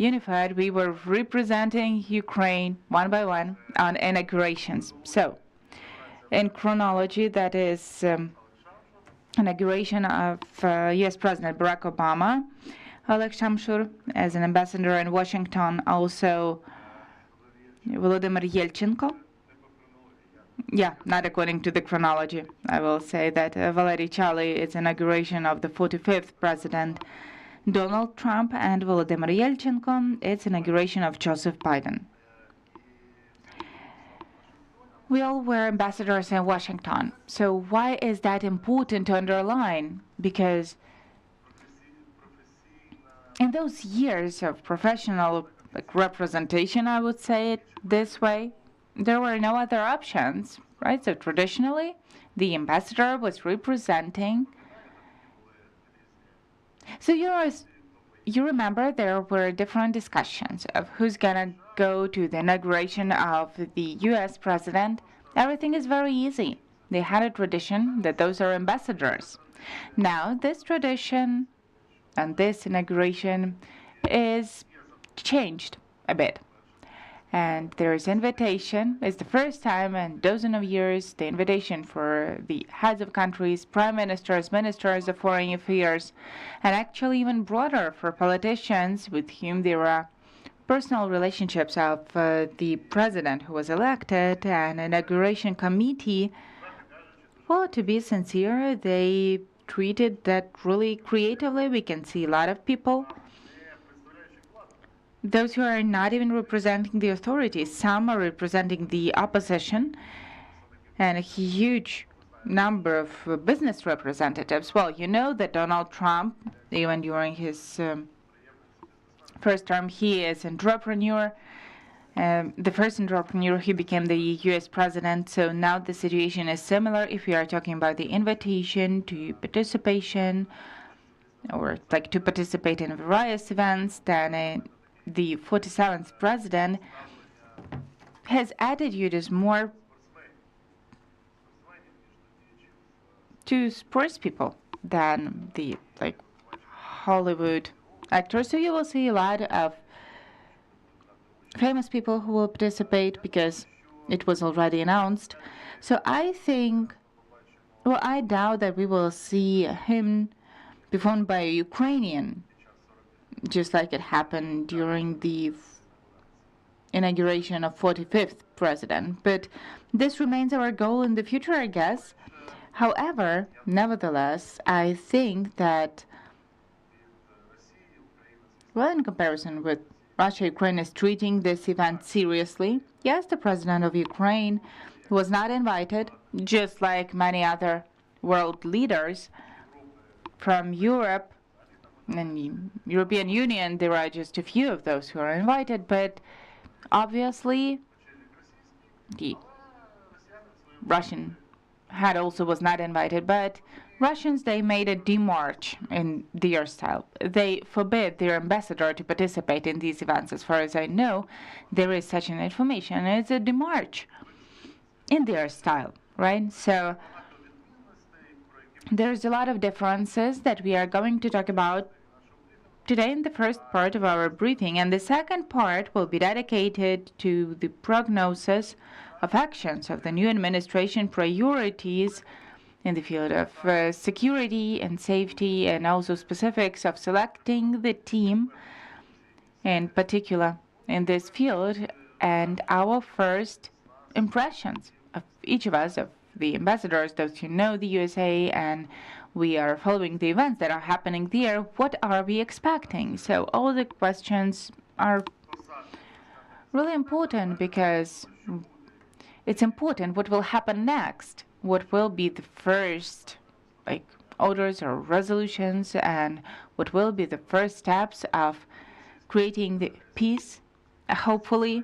unified, we were representing Ukraine one by one on inaugurations. So, in chronology, that is inauguration of U.S. President Barack Obama, Oleg Shamshur as an ambassador in Washington, also Volodymyr Yelchenko. Yeah, not according to the chronology. I will say that Valeriy is inauguration of the 45th president Donald Trump, and Volodymyr Yelchenko, its inauguration of Joseph Biden. We all were ambassadors in Washington. So why is that important to underline? Because in those years of professional representation, I would say it this way, there were no other options, right? So traditionally, the ambassador was representing. So you remember there were different discussions of who's gonna go to the inauguration of the U.S. president. Everything is very easy. They had a tradition that those are ambassadors. Now this tradition and this inauguration is changed a bit. And there is invitation. It's the first time in dozens of years the invitation for the heads of countries, prime ministers, ministers of foreign affairs, and actually even broader for politicians with whom there are personal relationships of the president who was elected and inauguration committee. Well, to be sincere, they treated that really creatively. We can see a lot of people, those who are not even representing the authorities. Some are representing the opposition, and a huge number of business representatives. Well, you know that Donald Trump, even during his first term, he is an entrepreneur. The first entrepreneur, he became the U.S. president. So now the situation is similar if we are talking about the invitation to participation or like to participate in various events. Then the 47th president, his attitude is more to sports people than the Hollywood actors. So you will see a lot of famous people who will participate because it was already announced. So I think, well, I doubt that we will see him performed by a Ukrainian, just like it happened during the inauguration of 45th president. But this remains our goal in the future, I guess. However, nevertheless, I think that, well, in comparison with Russia, Ukraine is treating this event seriously. Yes, the president of Ukraine was not invited, just like many other world leaders from Europe and the European Union. There are just a few of those who are invited, but obviously the Russian head also was not invited. But Russians, they made a demarche in their style. They forbid their ambassador to participate in these events. As far as I know, there is such an information. It's a demarche in their style, right? So there's a lot of differences that we are going to talk about today in the first part of our briefing, and the second part will be dedicated to the prognosis of actions of the new administration, priorities in the field of security and safety, and also specifics of selecting the team in particular in this field, and our first impressions of each of us, of the ambassadors, those who know the USA, and we are following the events that are happening there. What are we expecting? So all the questions are really important because it's important what will happen next, what will be the first orders or resolutions, and what will be the first steps of creating the peace, hopefully,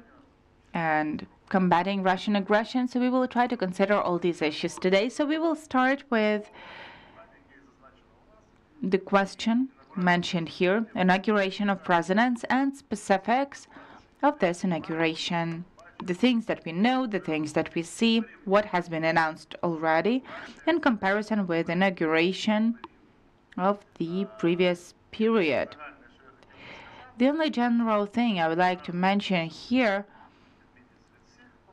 and combating Russian aggression. So we will try to consider all these issues today. So we will start with the question mentioned here, inauguration of presidents and specifics of this inauguration. The things that we know, the things that we see, what has been announced already in comparison with inauguration of the previous period. The only general thing I would like to mention here,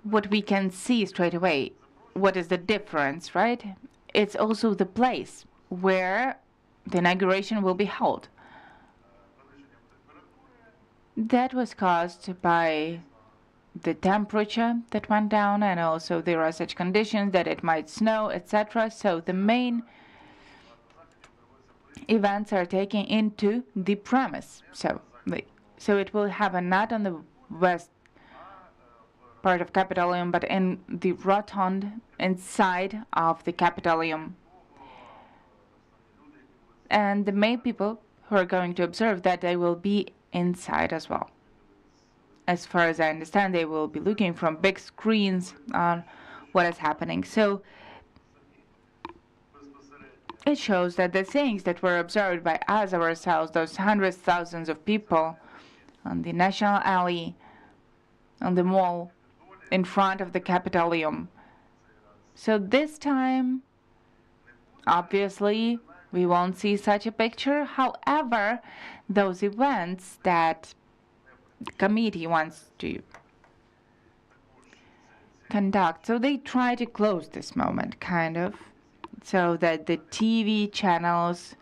what we can see straight away, what is the difference, right? It's also the place where the inauguration will be held. That was caused by the temperature that went down, and also there are such conditions that it might snow, etc. So the main events are taken into the premise. So it will happen not on the west part of Capitolium, but in the rotund inside of the Capitolium. And the main people who are going to observe that, they will be inside as well. As far as I understand, they will be looking from big screens on what is happening. So it shows that the things that were observed by us ourselves, those hundreds, thousands of people on the National Alley, on the mall, in front of the Capitolium. So this time, obviously, we won't see such a picture. However, those events that the committee wants to conduct, so they try to close this moment, kind of, so that the TV channels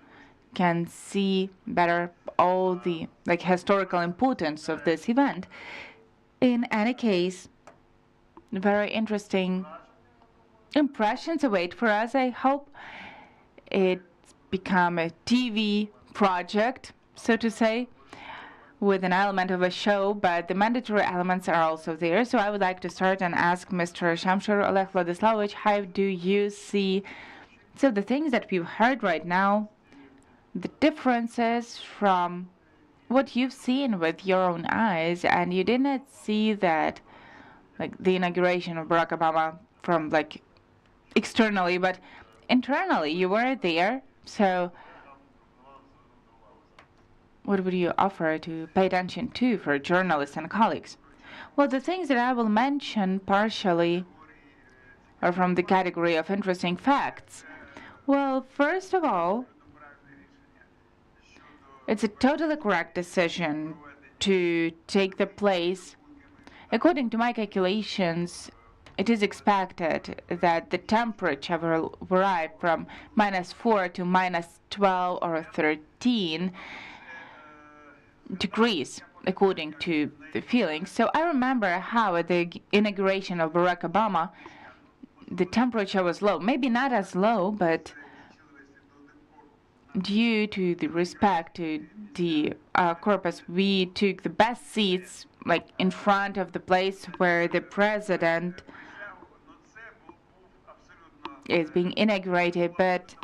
can see better all the historical importance of this event. In any case, very interesting impressions await for us. I hope it's become a TV project, so to say, with an element of a show, but the mandatory elements are also there. So I would like to start and ask Mr. Shamshur Oleg Vladislavovich, how do you see the things that we've heard right now, the differences from what you've seen with your own eyes, and you did not see that the inauguration of Barack Obama from externally, but internally you were there. So what would you offer to pay attention to for journalists and colleagues? Well, the things that I will mention partially are from the category of interesting facts. Well, first of all, it's a totally correct decision to take the place. According to my calculations, it is expected that the temperature will vary from -4 to -12 or 13 degrees, according to the feeling. So I remember how at the inauguration of Barack Obama, the temperature was low. Maybe not as low, but due to the respect to the corpus, we took the best seats, in front of the place where the president is being inaugurated. But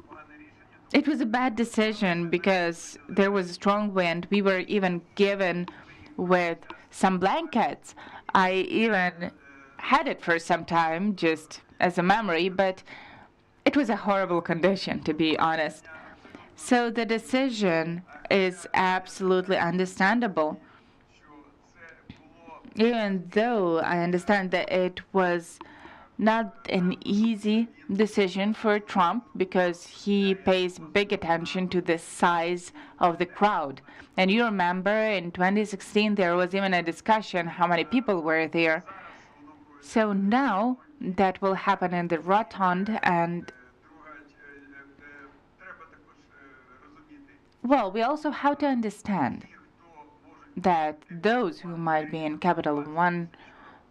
it was a bad decision because there was a strong wind. We were even given with some blankets. I even had it for some time, just as a memory, but it was a horrible condition, to be honest. So the decision is absolutely understandable. Even though I understand that it was not an easy decision for Trump, because he pays big attention to the size of the crowd. And you remember in 2016 there was even a discussion how many people were there. So now that will happen in the rotund, and well, we also have to understand that those who might be in Capital One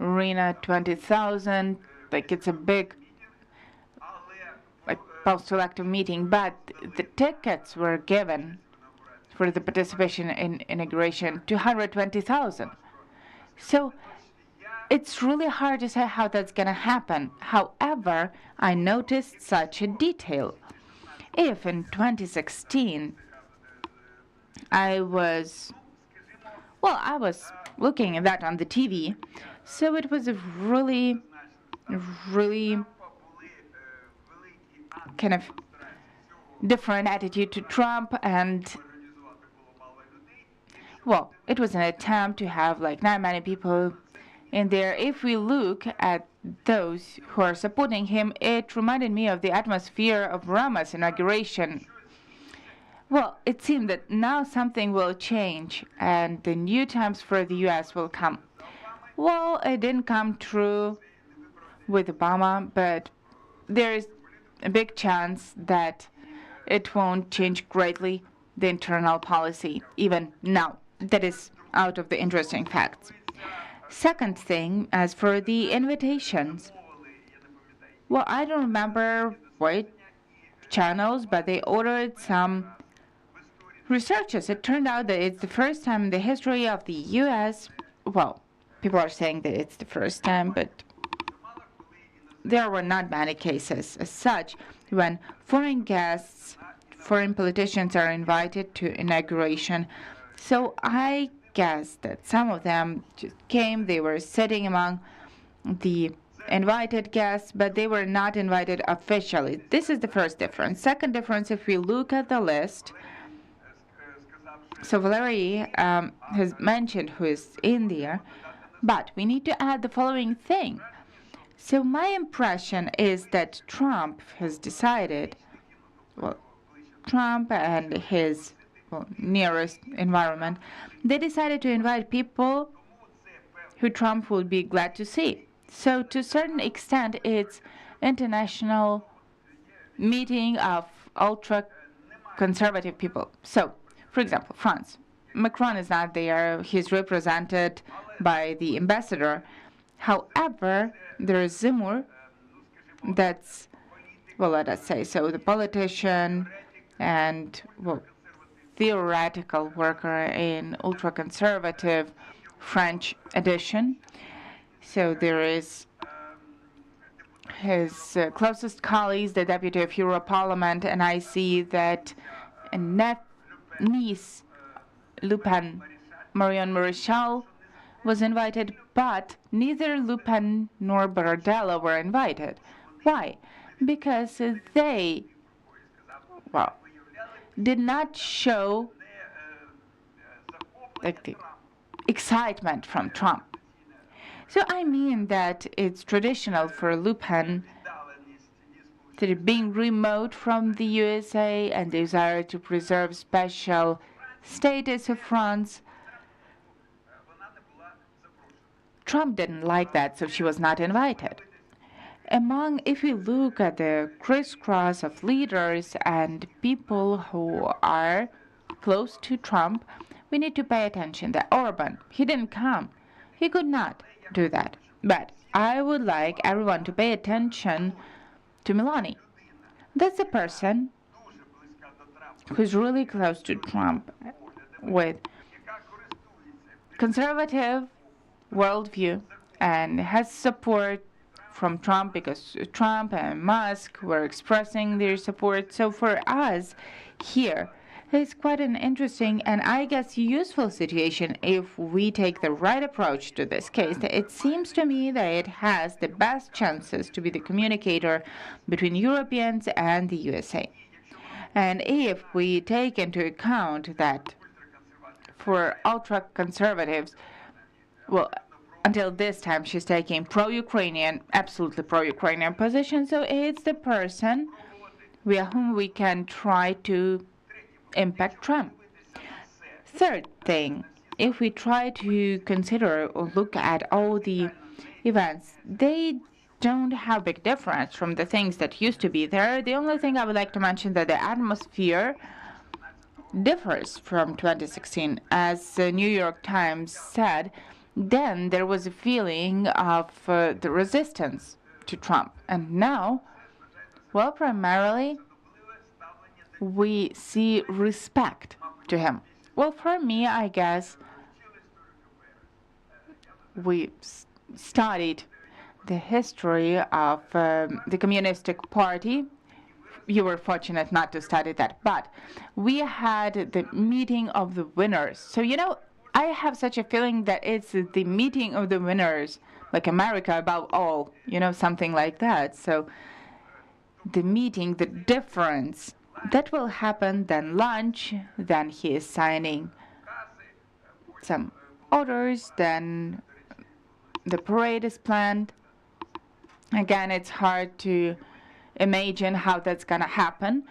Arena, 20,000, it's a big post-elective meeting, but the tickets were given for the participation in inauguration, 220,000. So it's really hard to say how that's going to happen. However, I noticed such a detail. If in 2016 I was looking at that on the TV, so it was a really kind of different attitude to Trump, and well, it was an attempt to have not many people in there. If we look at those who are supporting him, it reminded me of the atmosphere of Rama's inauguration. Well, it seemed that now something will change and the new times for the US will come. Well, it didn't come true with Obama, but there is a big chance that it won't change greatly the internal policy, even now. That is out of the interesting facts. Second thing, as for the invitations, well, I don't remember what channels, but they ordered some researchers. It turned out that it's the first time in the history of the US. Well, people are saying that it's the first time, but there were not many cases as such when foreign guests, foreign politicians are invited to inauguration. So I guess that some of them just came, they were sitting among the invited guests, but they were not invited officially. This is the first difference. Second difference, if we look at the list, so Valeriy has mentioned who is in there, but we need to add the following thing. So my impression is that Trump has decided, well, Trump and his nearest environment, they decided to invite people who Trump would be glad to see. So to a certain extent, it's international meeting of ultra-conservative people. So, for example, France. Macron is not there. He's represented by the ambassador. However, there is Zemmour, that's, well, let us say, so the politician and, well, theoretical worker in ultra-conservative French edition. So there is his closest colleagues, the deputy of Europarliament, and I see that niece Le Pen, Marion Maréchal, was invited, but neither Le Pen nor Bardella were invited. Why? Because they, well, did not show like the excitement from Trump. So I mean that it's traditional for Le Pen to being remote from the USA and desire to preserve special status of France. Trump didn't like that, so she was not invited. If we look at the crisscross of leaders and people who are close to Trump, we need to pay attention that Orban, he didn't come. He could not do that. But I would like everyone to pay attention to Meloni. That's a person who's really close to Trump with conservative worldview and has support from Trump because Trump and Musk were expressing their support. So for us here, it's quite an interesting and I guess useful situation if we take the right approach to this case. It seems to me that it has the best chances to be the communicator between Europeans and the USA. And if we take into account that for ultra-conservatives, well, until this time she's taking pro-Ukrainian, absolutely pro-Ukrainian position, so it's the person via whom we can try to impact Trump. Third thing, if we try to consider or look at all the events, they don't have big difference from the things that used to be there. The only thing I would like to mention that the atmosphere differs from 2016. As the New York Times said, then there was a feeling of the resistance to Trump. And now, well, primarily, we see respect to him. Well, for me, I guess we studied the history of the Communistic Party. You were fortunate not to study that, but we had the meeting of the winners. So, I have such a feeling that it's the meeting of the winners, like America above all, something like that. So the meeting, the difference, that will happen, then lunch, then he is signing some orders, then the parade is planned. Again, it's hard to imagine how that's going to happen.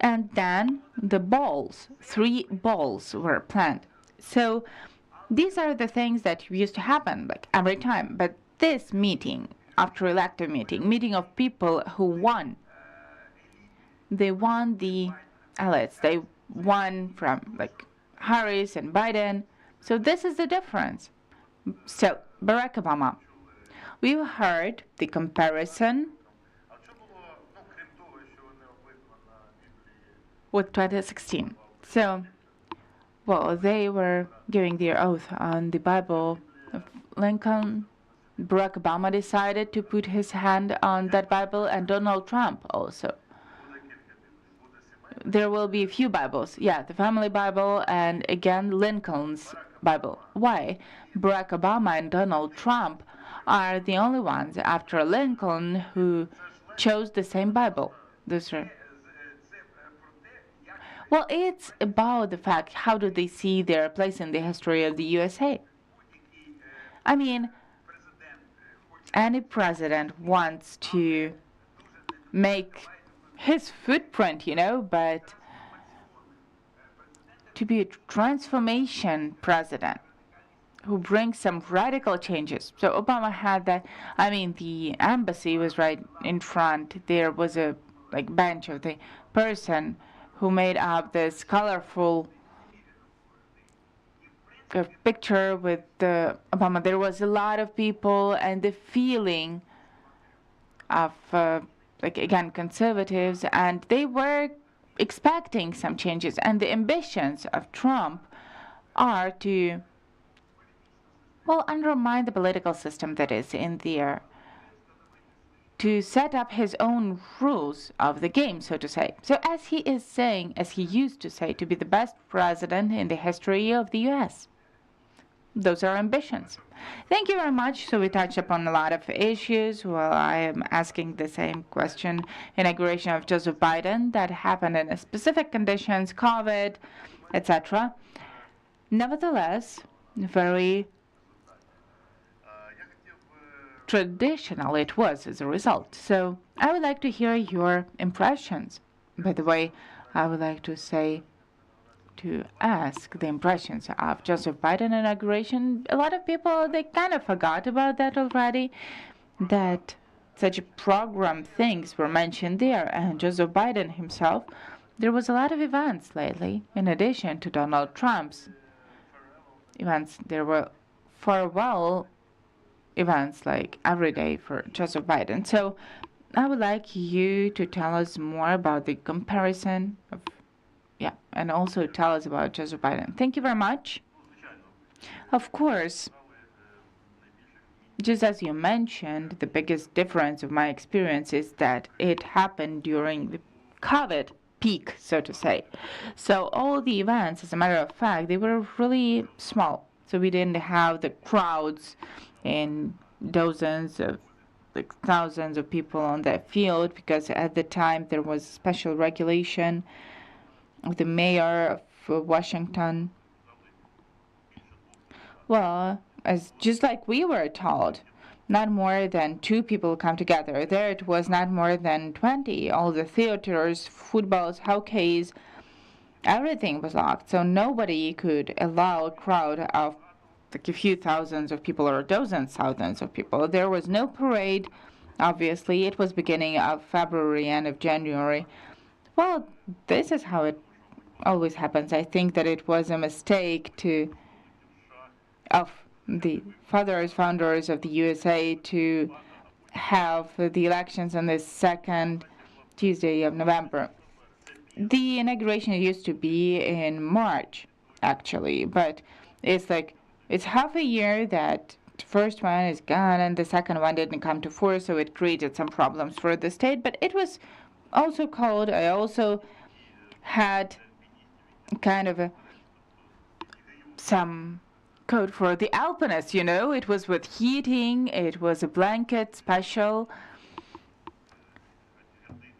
And then the balls, 3 balls were planned. So these are the things that used to happen like every time. But this meeting, after elective meeting of people who won, they won the elites. They won from like Harris and Biden. So this is the difference. So Barack Obama, we heard the comparison with 2016. So, well, they were giving their oath on the Bible of Lincoln. Barack Obama decided to put his hand on that Bible, and Donald Trump also. There will be a few Bibles. Yeah, the family Bible and again Lincoln's Bible. Why? Barack Obama and Donald Trump are the only ones after Lincoln who chose the same Bible. Those are. Well, it's about the fact how do they see their place in the history of the USA. I mean, any president wants to make his footprint, but to be a transformation president who brings some radical changes. So Obama had that. I mean, the embassy was right in front. There was a bench of the person who made up this colorful picture with Obama. There was a lot of people, and the feeling of again conservatives, and they were expecting some changes. And the ambitions of Trump are to undermine the political system that is in there, to set up his own rules of the game, so to say. So as he is saying, as he used to say, to be the best president in the history of the U.S. Those are ambitions. Thank you very much. So we touched upon a lot of issues. Well, I am asking the same question. Inauguration of Joseph Biden, that happened in specific conditions, COVID, etc. Nevertheless, very traditional it was as a result. So I would like to hear your impressions. By the way, I would like to ask the impressions of Joseph Biden inauguration. A lot of people, they kind of forgot about that already, that such program things were mentioned there. And Joseph Biden himself, there was a lot of events lately, in addition to Donald Trump's events. There were farewell events like every day for Joseph Biden. So I would like you to tell us more about the comparison of, and also tell us about Joseph Biden. Thank you very much. Of course, just as you mentioned, the biggest difference of my experience is that it happened during the COVID peak, so to say. So all the events, as a matter of fact, they were really small. So we didn't have the crowds in dozens of thousands of people on that field, because at the time there was special regulation of the mayor of Washington. Well, as just like we were told, not more than 2 people come together. There it was not more than 20. All the theaters, footballs, hockeys, everything was locked. So nobody could allow a crowd of a few thousands of people or dozens thousands of people. There was no parade. Obviously, it was beginning of February, end of January. Well, this is how it always happens. I think that it was a mistake of the founders of the USA to have the elections on the 2nd Tuesday of November. The inauguration used to be in March, actually, but it's half a year that the first one is gone and the second one didn't come to force, so it created some problems for the state. But it was also cold. I also had kind of some code for the alpinists, It was with heating. It was a blanket special.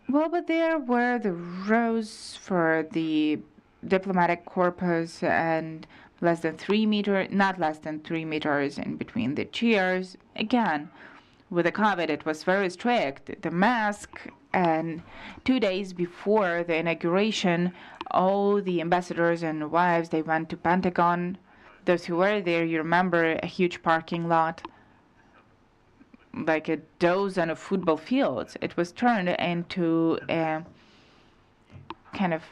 Well, but there were the rows for the diplomatic corpus and not less than 3 meters in between the chairs. Again, with the COVID, it was very strict. The mask And 2 days before the inauguration, all the ambassadors and wives, they went to Pentagon. Those who were there, you remember a huge parking lot, like a dozen of football fields. It was turned into a kind of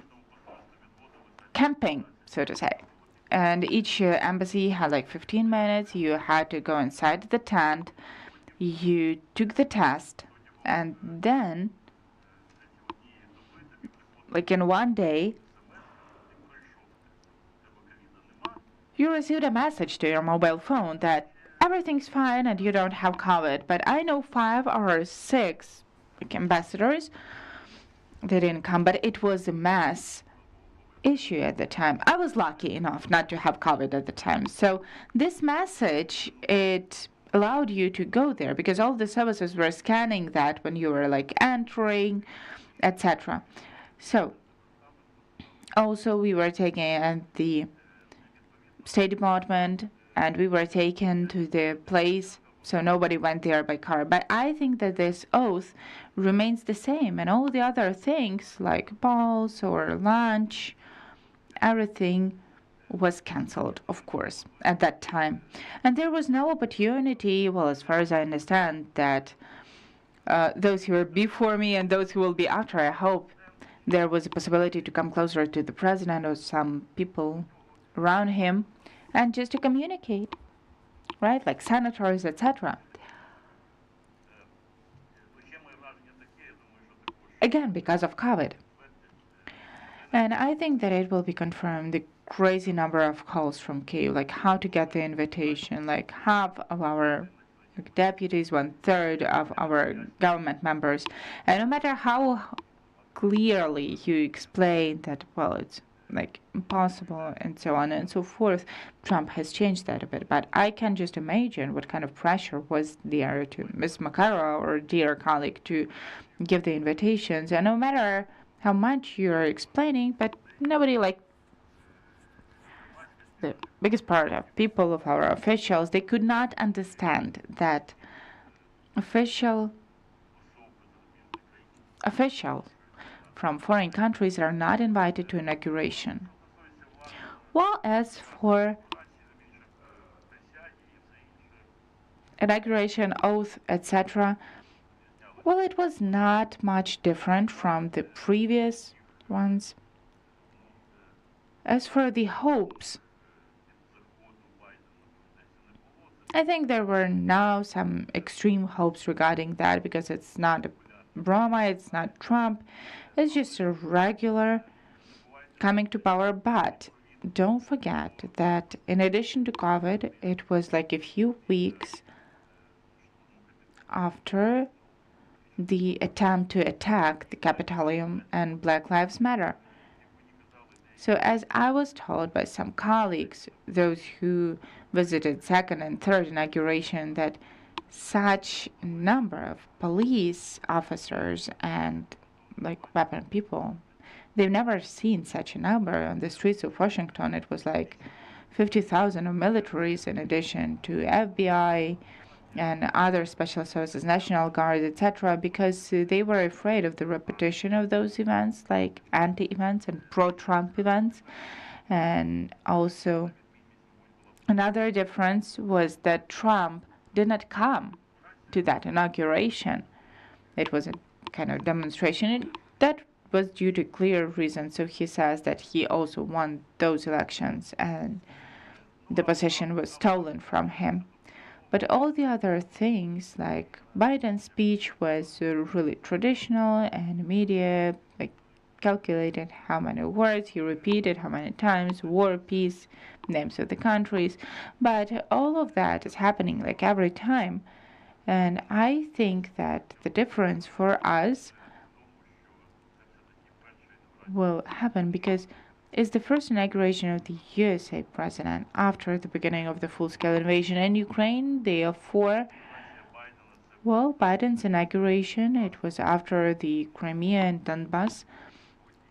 camping, so to say. And each embassy had like 15 minutes. You had to go inside the tent. You took the test, and then, like in one day, you received a message to your mobile phone that everything's fine and you don't have COVID. But I know 5 or 6 ambassadors, they didn't come, but it was a mass issue at the time. I was lucky enough not to have COVID at the time. So this message, it allowed you to go there because all the services were scanning that when you were like entering, etc. So also we were taken at the State Department and we were taken to the place, so nobody went there by car. But I think that this oath remains the same, and all the other things like balls or lunch, everything was cancelled, of course, at that time. And there was no opportunity, well, as far as I understand, that those who were before me and those who will be after, I hope there was a possibility to come closer to the president or some people around him and just to communicate, right, like senators, etc. Again, because of COVID. And I think that it will be confirmed, the crazy number of calls from Kyiv, like how to get the invitation, like half of our deputies, 1/3 of our government members. And no matter how clearly you explain that, well, it's like impossible and so on and so forth, Trump has changed that a bit. But I can just imagine what kind of pressure was there to Ms. Makarova or dear colleague to give the invitations. And no matter how much you're explaining, but nobody, like the biggest part of people, of our officials, they could not understand that officials from foreign countries are not invited to inauguration. Well, as for inauguration, oath, etc., well, it was not much different from the previous ones. As for the hopes, I think there were now some extreme hopes regarding that because it's not Brahma, it's not Trump, it's just a regular coming to power. But don't forget that in addition to COVID, it was like a few weeks after the attempt to attack the Capitolium and Black Lives Matter. So as I was told by some colleagues, those who visited second and third inauguration, that such a number of police officers and like weapon people, they've never seen such a number on the streets of Washington. It was like 50,000 of militaries in addition to FBI and other special services, National Guard, etc., because they were afraid of the repetition of those events, like anti-events and pro-Trump events. And also another difference was that Trump did not come to that inauguration. It was a kind of demonstration. That was due to clear reasons. So he says that he also won those elections and the position was stolen from him. But all the other things, like Biden's speech, was really traditional, and media like calculated how many words he repeated, how many times, war, peace, names of the countries. But all of that is happening like every time. And I think that the difference for us will happen because it's the first inauguration of the USA president after the beginning of the full-scale invasion in Ukraine. Therefore, well, Biden's inauguration, it was after the Crimea and Donbass.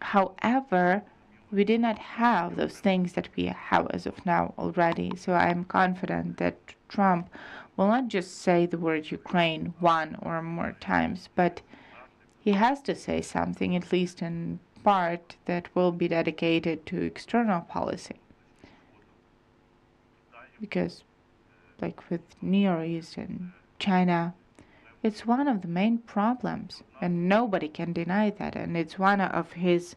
However, we did not have those things that we have as of now already. So I'm confident that Trump will not just say the word Ukraine one or more times, but he has to say something, at least in part, that will be dedicated to external policy. Because, like with Near East and China, it's one of the main problems, and nobody can deny that. And it's one of his,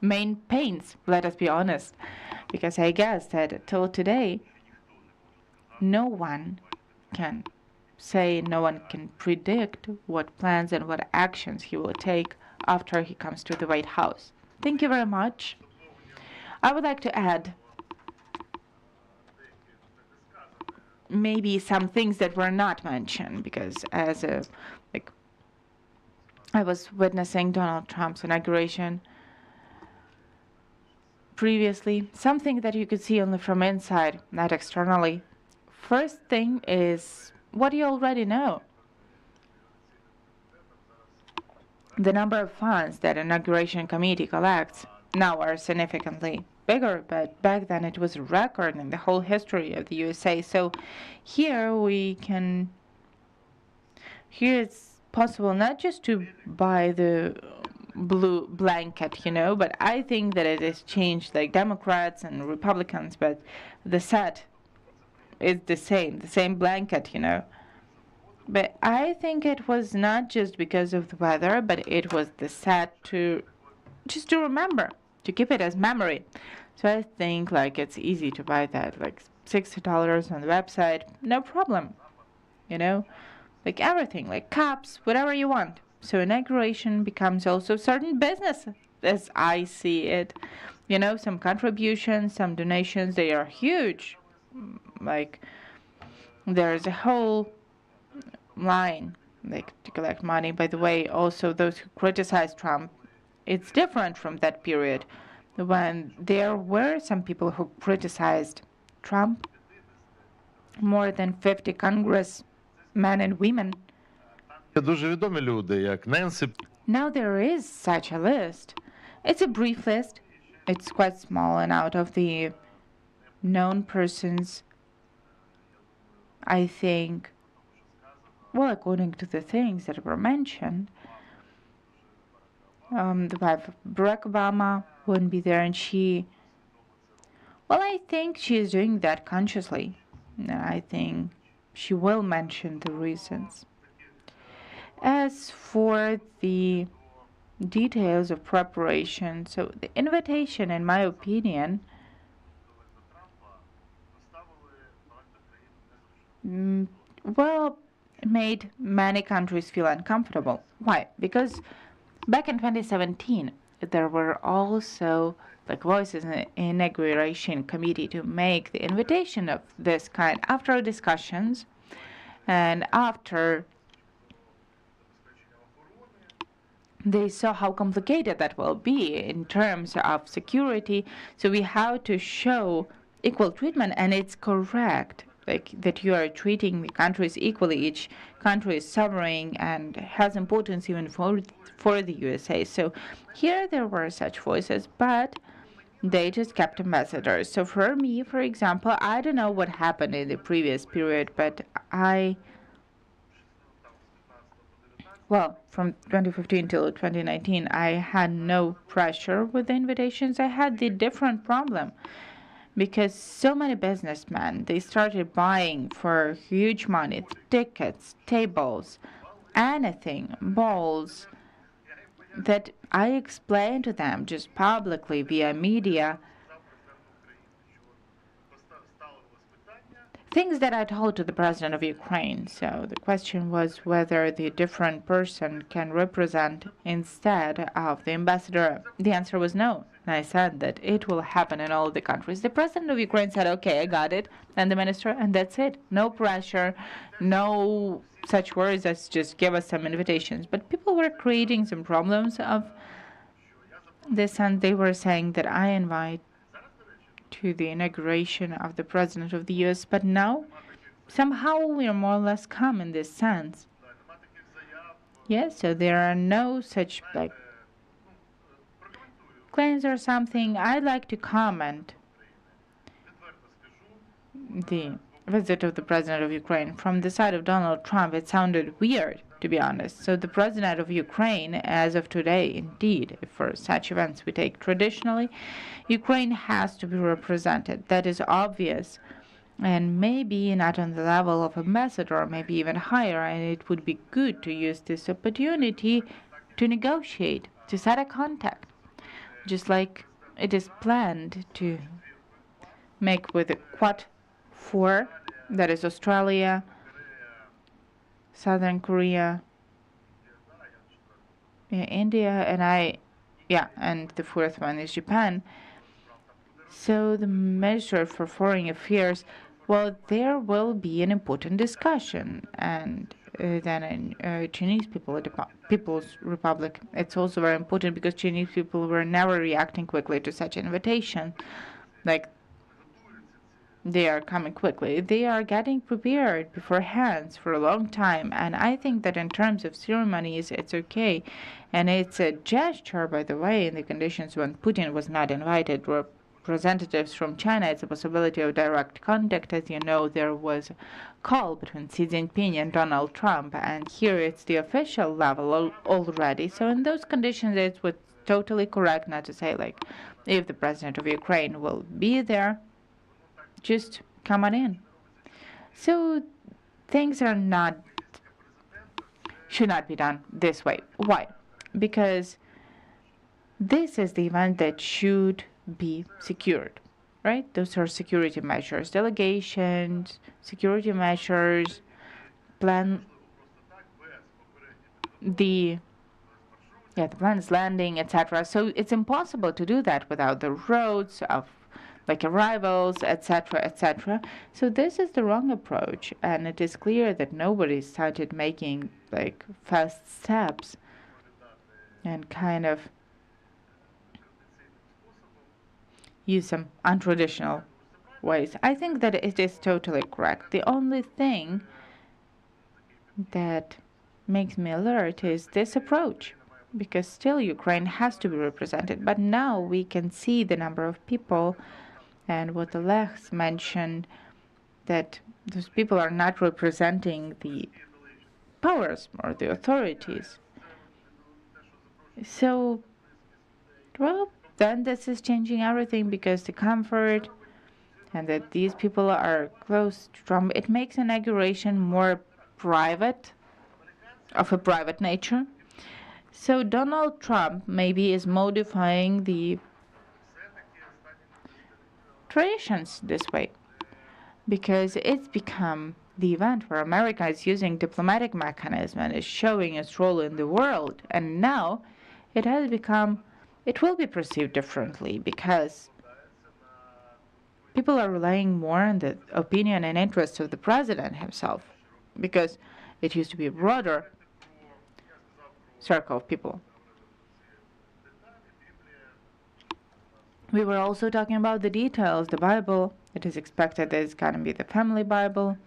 main pains, let us be honest. Because I guess that till today, no one can say, no one can predict what plans and what actions he will take after he comes to the White House. Thank you very much. I would like to add maybe some things that were not mentioned, because I was witnessing Donald Trump's inauguration previously, something that you could see only from inside, not externally. First thing is what you already know. The number of funds that inauguration committee collects now are significantly bigger, but back then it was a record in the whole history of the USA. So here it's possible not just to buy the blue blanket, but I think that it has changed, like Democrats and Republicans, but the set is the same blanket, But I think it was not just because of the weather, but it was the set to remember, to keep it as memory. So I think it's easy to buy that, like $60 on the website, no problem, like everything, like cups, whatever you want. So inauguration becomes also certain business, as I see it. Some contributions, some donations, they are huge. Like there's a whole line to collect money. By the way, also those who criticize Trump, it's different from that period when there were some people who criticized Trump, more than 50 congressmen and women. Now there is such a list. It's a brief list. It's quite small, and out of the known persons, I think, according to the things that were mentioned, the wife of Barack Obama wouldn't be there, and I think she is doing that consciously. And I think she will mention the reasons. As for the details of preparation, so the invitation, in my opinion, made many countries feel uncomfortable. Why? Because back in 2017, there were also voices in the Inauguration Committee to make the invitation of this kind after discussions and after they saw how complicated that will be in terms of security. So we have to show equal treatment, and it's correct that you are treating the countries equally. Each country is sovereign and has importance even for the USA. So here there were such voices, but they just kept ambassadors. So for me, for example, I don't know what happened in the previous period, but from 2015 till 2019, I had no pressure with the invitations. I had the different problem, because so many businessmen, they started buying for huge money, tickets, tables, anything, balls, that I explained to them just publicly via media, things that I told to the president of Ukraine. So the question was whether the different person can represent instead of the ambassador. The answer was no. And I said that it will happen in all the countries. The president of Ukraine said, okay, I got it. And the minister, and that's it. No pressure, no such words as just give us some invitations. But people were creating some problems of this, and they were saying that I invite to the inauguration of the president of the US, but now somehow we are more or less calm in this sense. Yes, so there are no such claims or something. I'd like to comment the visit of the president of Ukraine. From the side of Donald Trump, it sounded weird to be honest. So the president of Ukraine, as of today, indeed, if for such events we take traditionally, Ukraine has to be represented. That is obvious. And maybe not on the level of ambassador, maybe even higher. And it would be good to use this opportunity to negotiate, to set a contact, just like it is planned to make with the Quad 4, that is Australia, Southern Korea, India, and the fourth one is Japan. So the Minister for Foreign Affairs, well, there will be an important discussion, and then in Chinese People's Republic, it's also very important because Chinese people were never reacting quickly to such an invitation. Like, they are coming quickly. They are getting prepared beforehand for a long time, and I think that in terms of ceremonies, it's okay. And it's a gesture, by the way, in the conditions when Putin was not invited, were representatives from China. It's a possibility of direct contact. As you know, there was a call between Xi Jinping and Donald Trump, and here it's the official level already. So in those conditions, it was totally correct not to say, like, if the president of Ukraine will be there, just come on in. So things should not be done this way. Why? Because this is the event that should be secured, right? Those are security measures, delegations, security measures, plan the plan's landing, etc. So it's impossible to do that without the roads of like arrivals, etc., etc. So this is the wrong approach, and it is clear that nobody started making like fast steps and kind of use some untraditional ways. I think that it is totally correct. The only thing that makes me alert is this approach, because still Ukraine has to be represented. But now we can see the number of people, and what Oleg mentioned, that those people are not representing the powers or the authorities. So, well, then this is changing everything, because the comfort and that these people are close to Trump, it makes inauguration more private, of a private nature. So Donald Trump maybe is modifying the traditions this way, because it's become the event where America is using diplomatic mechanism and is showing its role in the world, and now it will be perceived differently, because people are relying more on the opinion and interests of the president himself, because it used to be a broader circle of people. We were also talking about the details, the Bible. It is expected that it's going to be the family Bible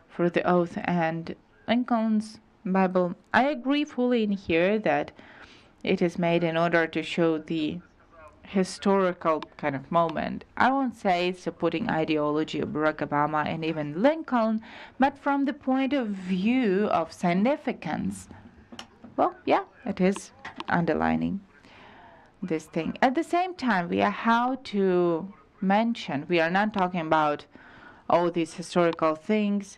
for the oath and Lincoln's Bible. I agree fully in here that it is made in order to show the historical kind of moment. I won't say it's supporting ideology of Barack Obama and even Lincoln, but from the point of view of significance, well, yeah, it is underlining this thing. At the same time, we are how to mention, we are not talking about all these historical things.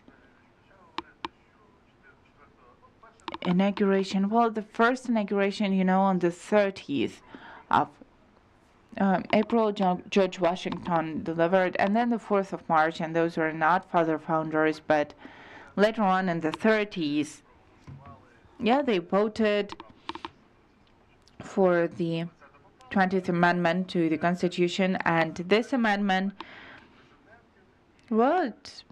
Inauguration, well, the first inauguration, on the 30th of April, George Washington delivered, and then the 4th of March, and those were not father founders, but later on in the 30s, they voted for the 20th Amendment to the Constitution, and this amendment, well, it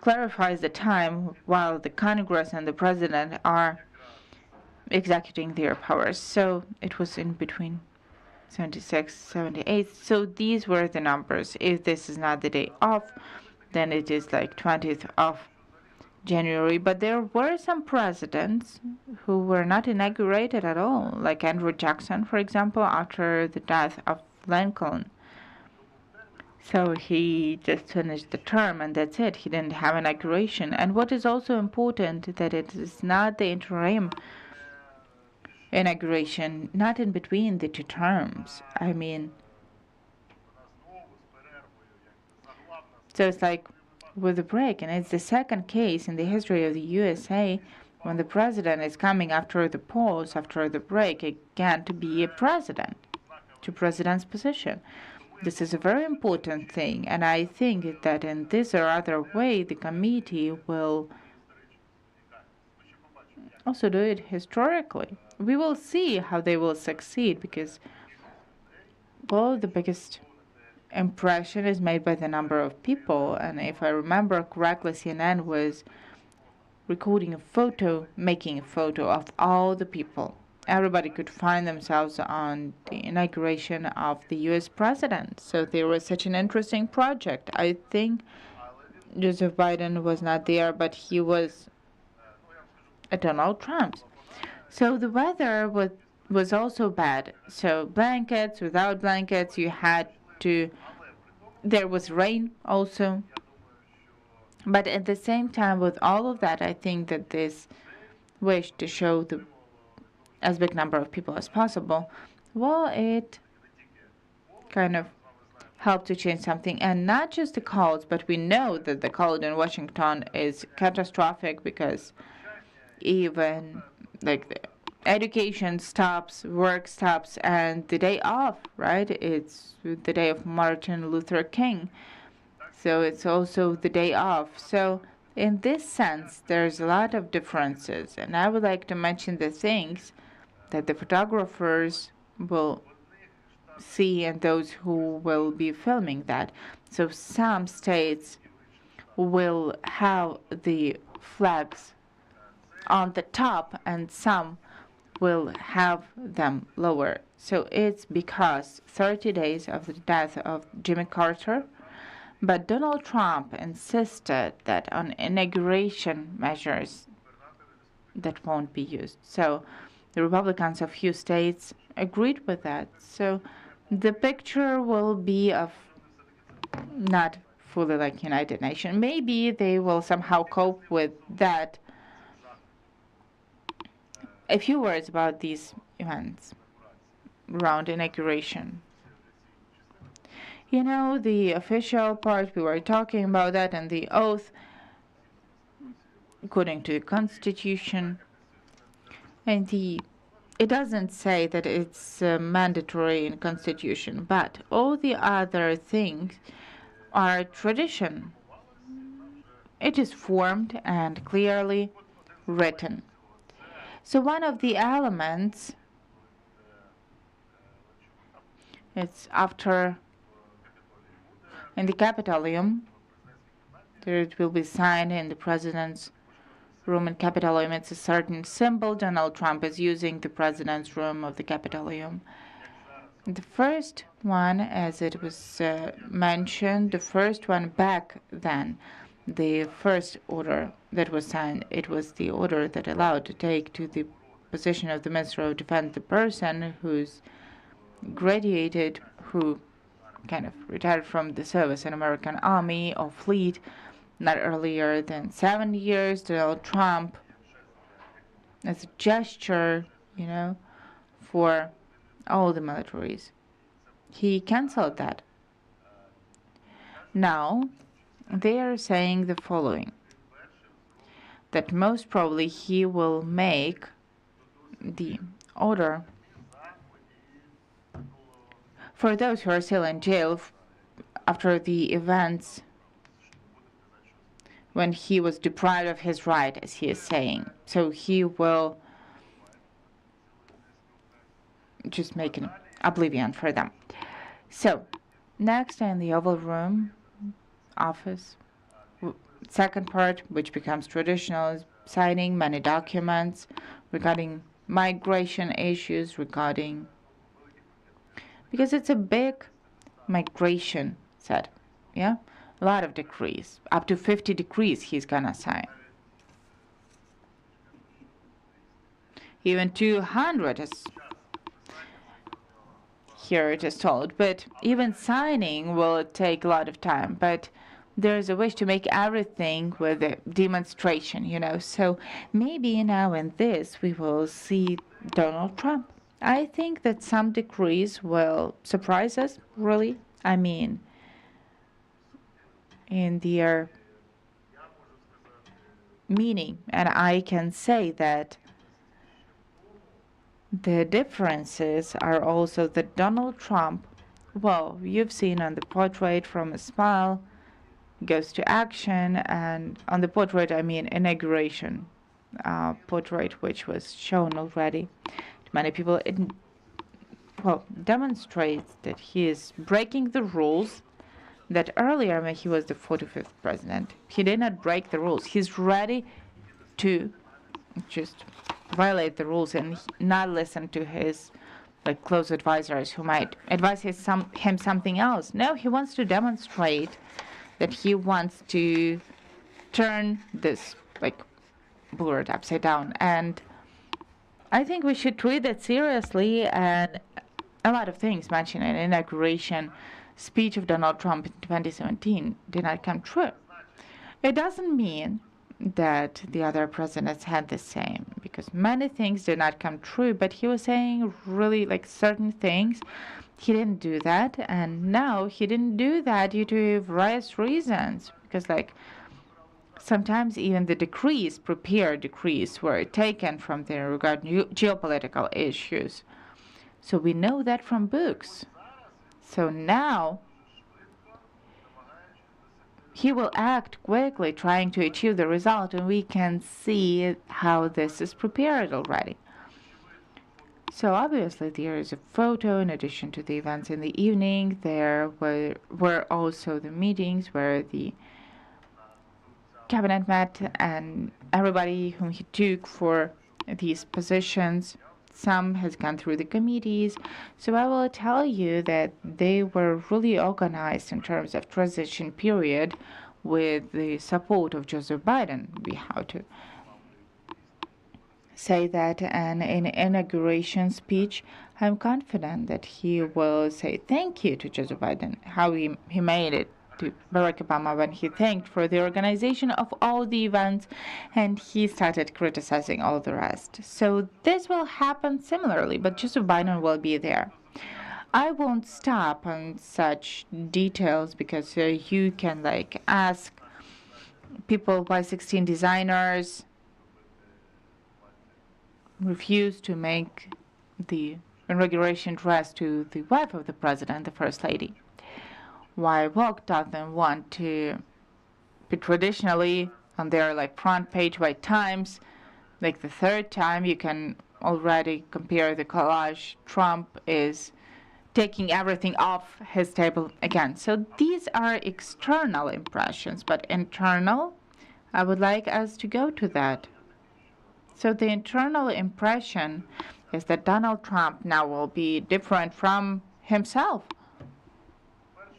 clarifies the time while the Congress and the President are executing their powers. So it was in between 76, 78. So these were the numbers. If this is not the day off, then it is like 20th of January. But there were some presidents who were not inaugurated at all, like Andrew Jackson, for example, after the death of Lincoln. So he just finished the term and that's it. He didn't have an inauguration. And what is also important that it is not the interim inauguration, not in between the two terms. I mean, so it's like with a break, and it's the second case in the history of the USA when the president is coming after the pause, after the break, again to be a president, to president's position. This is a very important thing, and I think that in this or other way the committee will also do it historically. We will see how they will succeed because, well, the biggest impression is made by the number of people, and if I remember correctly, CNN was recording a photo, making a photo of all the people. Everybody could find themselves on the inauguration of the US president. So there was such an interesting project. I think Joseph Biden was not there, but he was at Donald Trump's. So the weather was also bad. So blankets, without blankets, you had to. There was rain also. But at the same time, with all of that, I think that this wish to show the as big number of people as possible, well, it kind of helped to change something. And not just the cold, but we know that the cold in Washington is catastrophic because even like the education stops, work stops, and the day off, right? It's the day of Martin Luther King. So it's also the day off. So in this sense, there's a lot of differences. And I would like to mention the things that the photographers will see and those who will be filming that. So some states will have the flags on the top and some will have them lower. So it's because 30 days of the death of Jimmy Carter, but Donald Trump insisted that on inauguration measures that won't be used. So the Republicans of few states agreed with that. So the picture will be of not fully like United Nations. Maybe they will somehow cope with that. A few words about these events around inauguration. You know, the official part, we were talking about that, and the oath, according to the Constitution, and it doesn't say that it's mandatory in Constitution, but all the other things are tradition. It is formed and clearly written. So one of the elements, it's after in the Capitolium, there it will be signed in the president's room in Capitolium. It's a certain symbol. Donald Trump is using the president's room of the Capitolium. The first one, as it was mentioned, the first one back then, the first order that was signed, it was the order that allowed to take to the position of the Minister of Defense the person who's graduated, who kind of retired from the service in American Army or fleet not earlier than 7 years. Donald Trump, as a gesture, you know, for all the militaries, he canceled that. Now they are saying the following, that most probably he will make the order for those who are still in jail after the events when he was deprived of his right, as he is saying. So he will just make an oblivion for them. So next in the Oval Room office, second part, which becomes traditional, is signing many documents regarding migration issues, regarding, because it's a big migration set, yeah? A lot of decrees, up to 50 decrees he's gonna sign. Even 200 is. here it is told. But even signing will take a lot of time. But there's a wish to make everything with a demonstration, So maybe now in this we will see Donald Trump. I think that some decrees will surprise us, really. I mean, in their meaning. And I can say that the differences are also that Donald Trump, well, you've seen on the portrait from a smile, goes to action, and on the portrait, I mean inauguration portrait, which was shown already to many people. It, demonstrates that he is breaking the rules that earlier when he was the 45th president, he did not break the rules. He's ready to just violate the rules and not listen to his close advisors who might advise him something else. No, he wants to demonstrate that he wants to turn this board upside down. And I think we should treat it seriously, and a lot of things mentioned in inauguration speech of Donald Trump in 2017 did not come true. It doesn't mean that the other presidents had the same, because many things did not come true, but he was saying really certain things. He didn't do that, and now he didn't do that due to various reasons, because sometimes even the prepared decrees were taken from there regarding geopolitical issues. So we know that from books. So now he will act quickly trying to achieve the result, and we can see how this is prepared already. So obviously there is a photo in addition to the events in the evening. There were also the meetings where the cabinet met and everybody whom he took for these positions. Some has gone through the committees. So I will tell you that they were really organized in terms of transition period with the support of Joseph Biden. We have to say that, and in inauguration speech, I'm confident that he will say thank you to Joseph Biden, how he made it to Barack Obama when he thanked for the organization of all the events, and he started criticizing all the rest. So this will happen similarly, but Joseph Biden will be there. I won't stop on such details because you can ask people why 16 designers refused to make the inauguration dress to the wife of the president, the first lady. Why Vogue doesn't want to be traditionally on their front page by Times, the third time. You can already compare the collage. Trump is taking everything off his table again. So these are external impressions, but internal, I would like us to go to that. So the internal impression is that Donald Trump now will be different from himself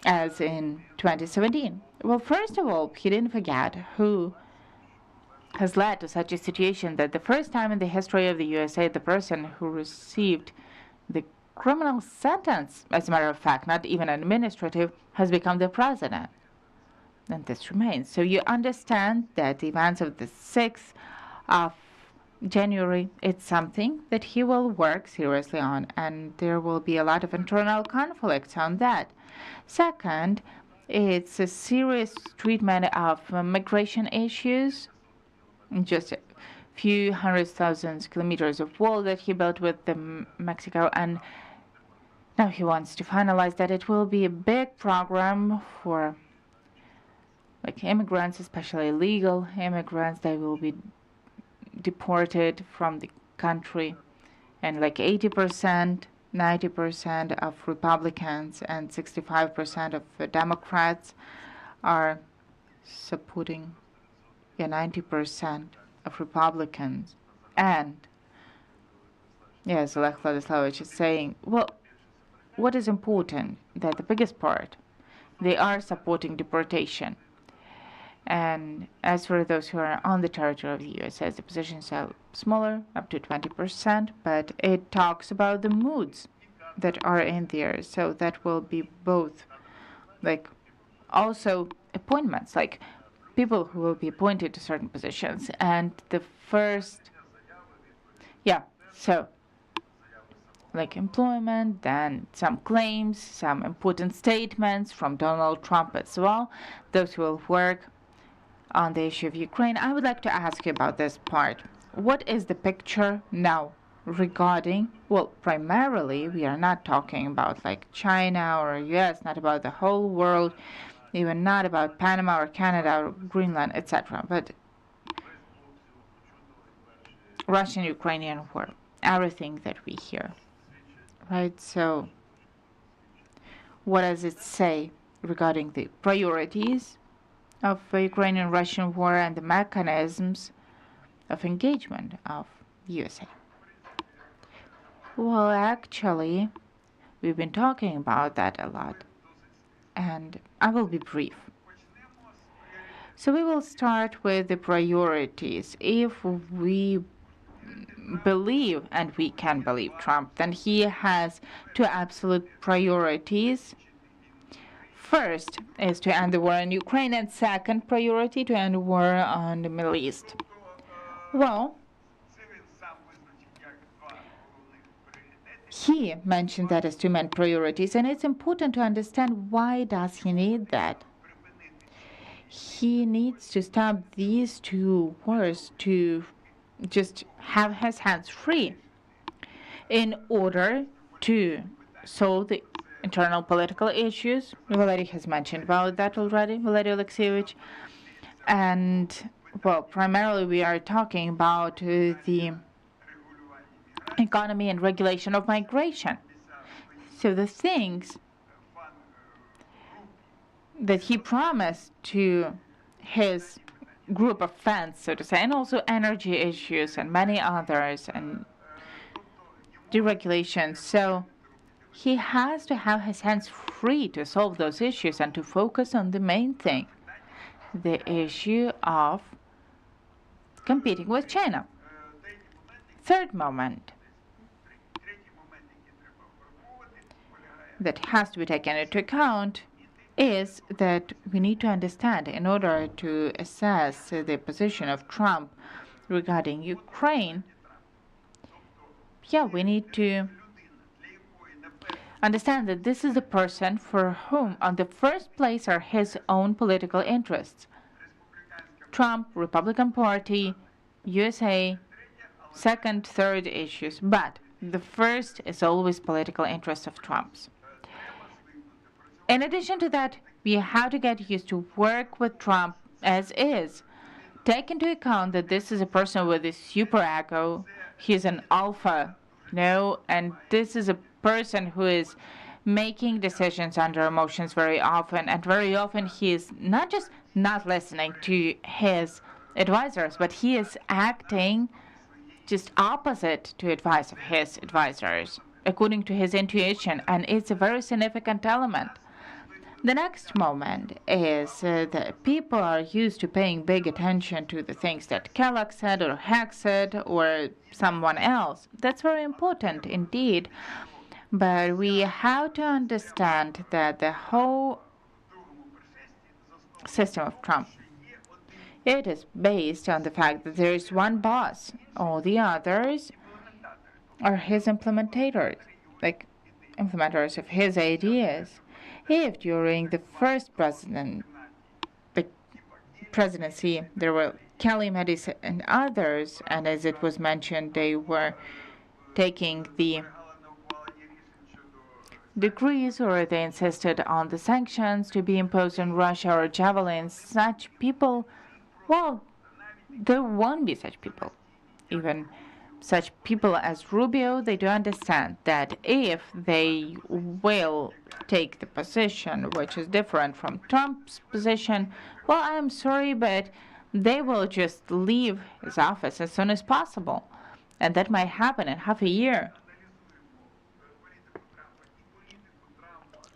as in 2017. Well, first of all, he didn't forget who has led to such a situation that the first time in the history of the USA, the person who received the criminal sentence, as a matter of fact, not even administrative, has become the president. And this remains. So you understand that the events of the 6th of January, it's something that he will work seriously on, and there will be a lot of internal conflicts on that. Second, it's a serious treatment of migration issues. Just a few 100,000 kilometers of wall that he built with Mexico, and now he wants to finalize that. It will be a big program for immigrants, especially illegal immigrants. They will be deported from the country, and 80%, 90% of Republicans and 65% of Democrats are supporting 90% of Republicans. And yes, Lech Vladislavovich is saying, well, what is important, that the biggest part, they are supporting deportation. And as for those who are on the territory of the USA, the positions are smaller, up to 20%, but it talks about the moods that are in there. So that will be both, like, also appointments, like people who will be appointed to certain positions. And the first, yeah, so like employment, then some claims, some important statements from Donald Trump as well, those who will work on the issue of Ukraine. I would like to ask you about this part. What is the picture now regarding, well, primarily we are not talking about like China or US, not about the whole world, even not about Panama or Canada or Greenland, etc., but Russian-Ukrainian war, everything that we hear, right? So what does it say regarding the priorities of the Ukrainian-Russian war and the mechanisms of engagement of USA? Well, actually, we've been talking about that a lot, and I will be brief. So we will start with the priorities. If we believe, and we can believe Trump, then he has two absolute priorities. First is to end the war in Ukraine, and second priority to end the war on the Middle East. Well, he mentioned that as two main priorities, and it's important to understand why does he need that. He needs to stop these two wars, to just have his hands free in order to solve the internal political issues. Valeriy has mentioned about that already, Valeriy Alexeyevich. And, well, primarily we are talking about the economy and regulation of migration. So the things that he promised to his group of fans, so to say, and also energy issues and many others, and deregulation. So he has to have his hands free to solve those issues and to focus on the main thing, the issue of competing with China. Third moment that has to be taken into account is that we need to understand, in order to assess the position of Trump regarding Ukraine, we need to understand that this is a person for whom, on the first place, are his own political interests. Trump, Republican Party, USA, second, third issues, but the first is always political interest of Trump's. In addition to that, we have to get used to work with Trump as is. Take into account that this is a person with a super ego. He's an alpha, and this is a person who is making decisions under emotions very often, and very often he is not just not listening to his advisors, but he is acting just opposite to advice of his advisors, according to his intuition, and it's a very significant element. The next moment is that people are used to paying big attention to the things that Kellogg said or Hack said or someone else. That's very important indeed. But we have to understand that the whole system of Trump, it is based on the fact that there is one boss. All the others are his implementators, like implementers of his ideas. If during the first presidency there were Kelly, Medis, and others, and as it was mentioned, they were taking the decrees, or they insisted on the sanctions to be imposed on Russia, or javelins, such people, well, there won't be such people. Even such people as Rubio, they do understand that if they will take the position which is different from Trump's position, well, I'm sorry, but they will just leave his office as soon as possible. And that might happen in half a year.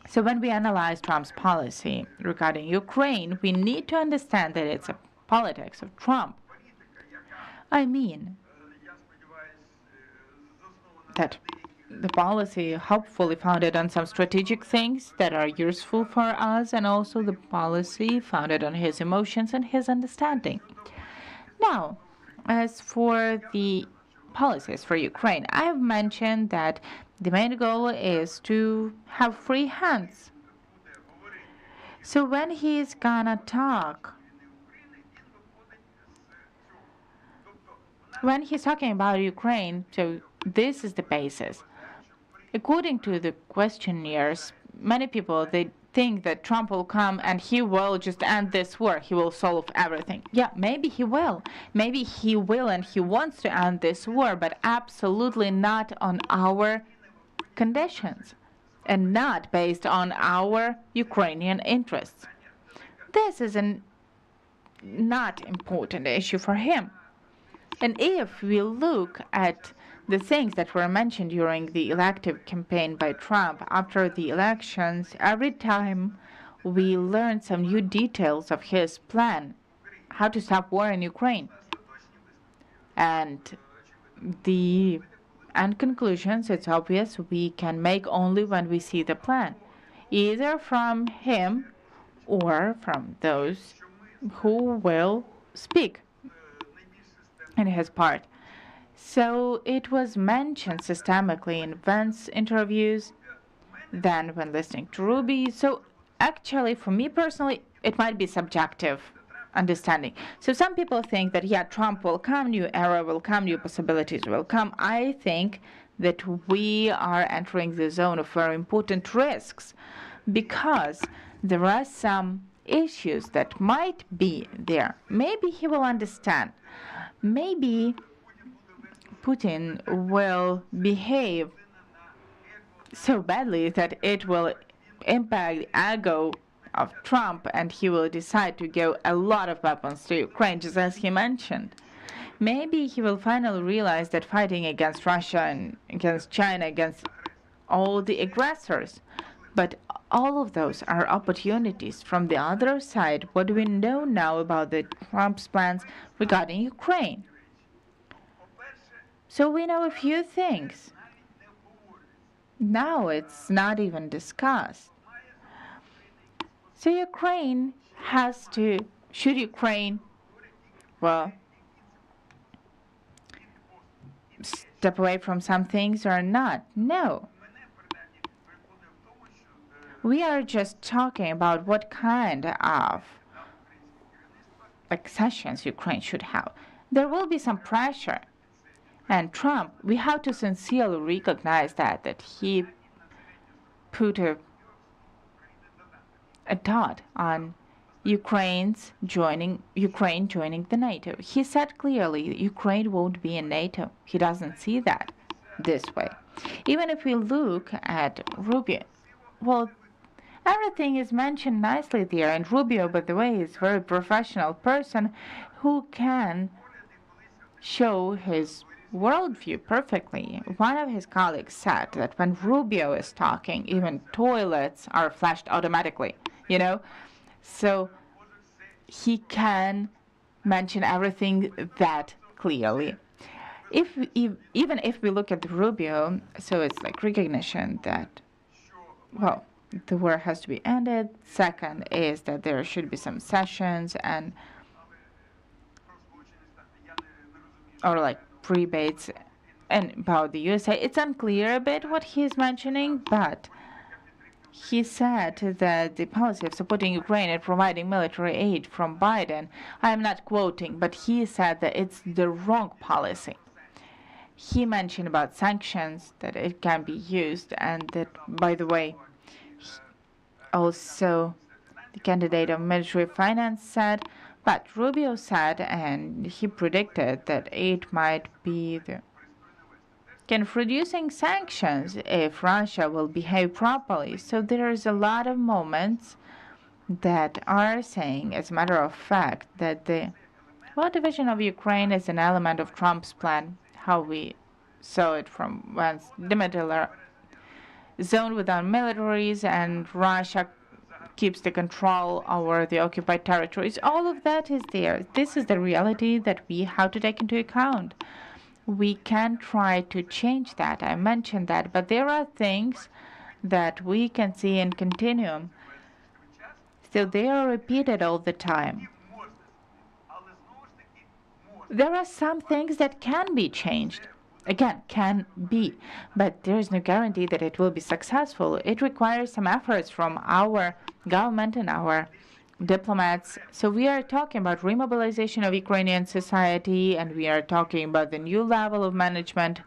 So when we analyze Trump's policy regarding Ukraine, we need to understand that it's a politics of Trump. I mean that the policy hopefully founded on some strategic things that are useful for us, and also the policy founded on his emotions and his understanding. Now, as for the policies for Ukraine, I have mentioned that the main goal is to have free hands. So when he's gonna talk, when he's talking about Ukraine, so this is the basis. According to the questionnaires, many people they think that Trump will come and he will just end this war. He will solve everything. Yeah, maybe he will. Maybe he will and he wants to end this war, but absolutely not on our conditions and not based on our Ukrainian interests. This is a not important issue for him. And if we look at the things that were mentioned during the elective campaign by Trump after the elections, every time we learn some new details of his plan, how to stop war in Ukraine. And the end conclusions, it's obvious, we can make only when we see the plan, either from him or from those who will speak in his part. So it was mentioned systemically in Vance interviews, then when listening to Ruby. So actually, for me personally, it might be subjective understanding. So some people think that, yeah, Trump will come, new era will come, new possibilities will come. I think that we are entering the zone of very important risks because there are some issues that might be there. Maybe he will understand. Maybe Putin will behave so badly that it will impact the ego of Trump and he will decide to give a lot of weapons to Ukraine, just as he mentioned. Maybe he will finally realize that fighting against Russia and against China, against all the aggressors, but all of those are opportunities. From the other side, what do we know now about the Trump's plans regarding Ukraine? So we know a few things. Now it's not even discussed. So Ukraine has to, should Ukraine, well, step away from some things or not? No. We are just talking about what kind of accessions Ukraine should have. There will be some pressure. And Trump, we have to sincerely recognize that he put a dot on Ukraine joining the NATO. He said clearly Ukraine won't be in NATO. He doesn't see that this way. Even if we look at Rubio, well, everything is mentioned nicely there. And Rubio, by the way, is a very professional person who can show his worldview perfectly. One of his colleagues said that when Rubio is talking, even toilets are flushed automatically, So he can mention everything that clearly. Even if we look at Rubio, so it's like recognition that, well, the war has to be ended. Second is that there should be some sessions or like rebates and about the USA. It's unclear a bit what he's mentioning, but he said that the policy of supporting Ukraine and providing military aid from Biden, I am not quoting, but he said that it's the wrong policy. He mentioned about sanctions, that it can be used, and that, by the way, also the candidate of military finance said, but Rubio said, and he predicted that it might be the kind of reducing sanctions if Russia will behave properly. So there is a lot of moments that are saying, as a matter of fact, that the division of Ukraine is an element of Trump's plan, how we saw it from once demilitarized zone without militaries and Russia keeps the control over the occupied territories. All of that is there. This is the reality that we have to take into account. we can try to change that. I mentioned that, but there are things that we can see in continuum. So they are repeated all the time. There are some things that can be changed. Again, can be, but there is no guarantee that it will be successful. It requires some efforts from our government and our diplomats. So we are talking about remobilization of Ukrainian society, and we are talking about the new level of management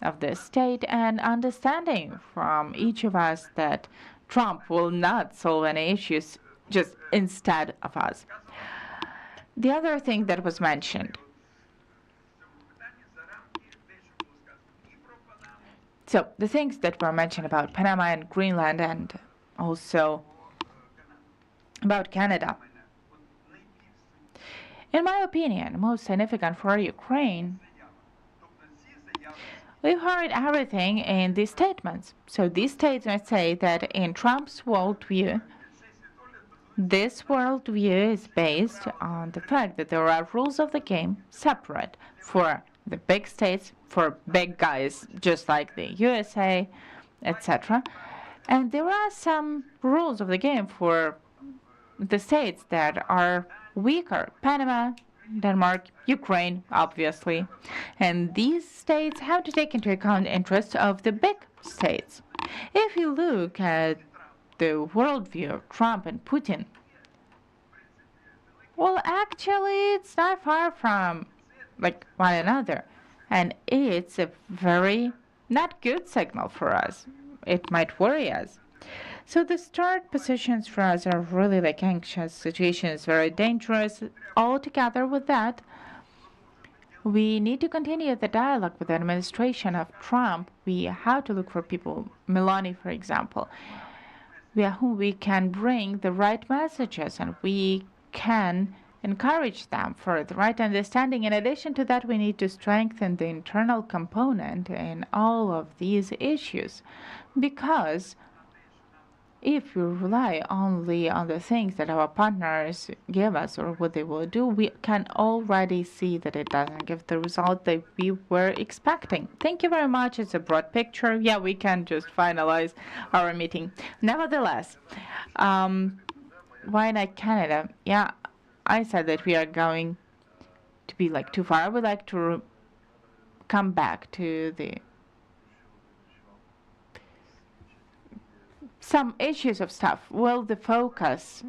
of the state and understanding from each of us that Trump will not solve any issues just instead of us. The other thing that was mentioned. So the things that were mentioned about Panama and Greenland and also about Canada. In my opinion, most significant for Ukraine, we've heard everything in these statements. So these statements say that in Trump's worldview, this worldview is based on the fact that there are rules of the game separate for the big states, for big guys just like the USA, etc. And there are some rules of the game for the states that are weaker. Panama, Denmark, Ukraine, obviously. And these states have to take into account the interests of the big states. If you look at the worldview of Trump and Putin, well, actually, it's not far from one another. And it's a very not good signal for us. It might worry us. So the start positions for us are really anxious. Situation is very dangerous. Altogether with that, we need to continue the dialogue with the administration of Trump. We have to look for people, Meloni, for example, whom we can bring the right messages and we can encourage them for the right understanding. In addition to that, we need to strengthen the internal component in all of these issues, because if we rely only on the things that our partners give us or what they will do, we can already see that it doesn't give the result that we were expecting. Thank you very much. It's a broad picture. Yeah, we can just finalize our meeting. Nevertheless, why not Canada? Yeah, I said that we are going to be too far. I would like to come back to some issues of stuff. Will the focus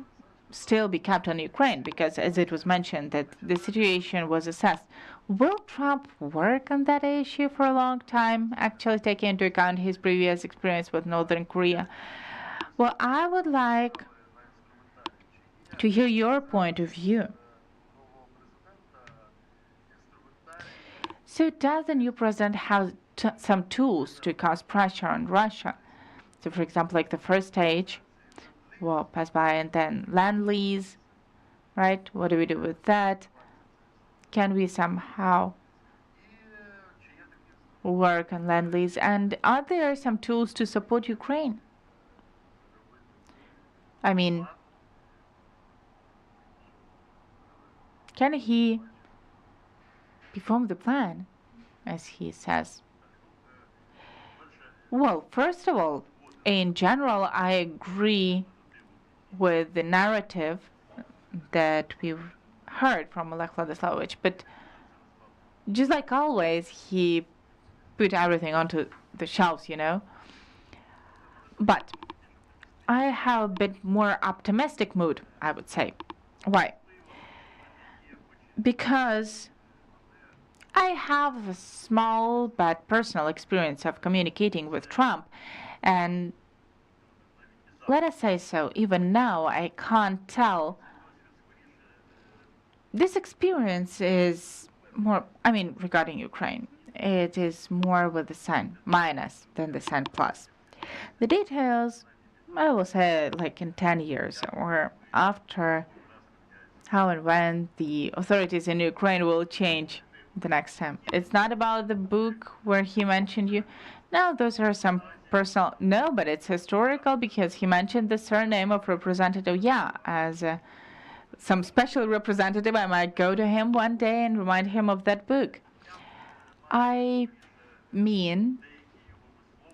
still be kept on Ukraine? Because as it was mentioned that the situation was assessed. Will Trump work on that issue for a long time, actually taking into account his previous experience with Northern Korea? Well, I would like to hear your point of view. So does the new president have some tools to cause pressure on Russia? So, for example, the first stage will pass by, and then land lease, right? What do we do with that? Can we somehow work on land lease? And are there some tools to support Ukraine? I mean, can he perform the plan, as he says? Well, first of all, in general, I agree with the narrative that we've heard from Oleg Vladislavovich, but just like always, he put everything onto the shelves, But I have a bit more optimistic mood, I would say. Why? Because I have a small but personal experience of communicating with Trump, and let us say so, even now I can't tell. This experience is more, regarding Ukraine, it is more with the sign minus than the sign plus. The details, I will say in 10 years or after, how and when the authorities in Ukraine will change the next time. It's not about the book where he mentioned you. No, those are some personal. No, but it's historical because he mentioned the surname of representative. Yeah, as some special representative, I might go to him one day and remind him of that book. I mean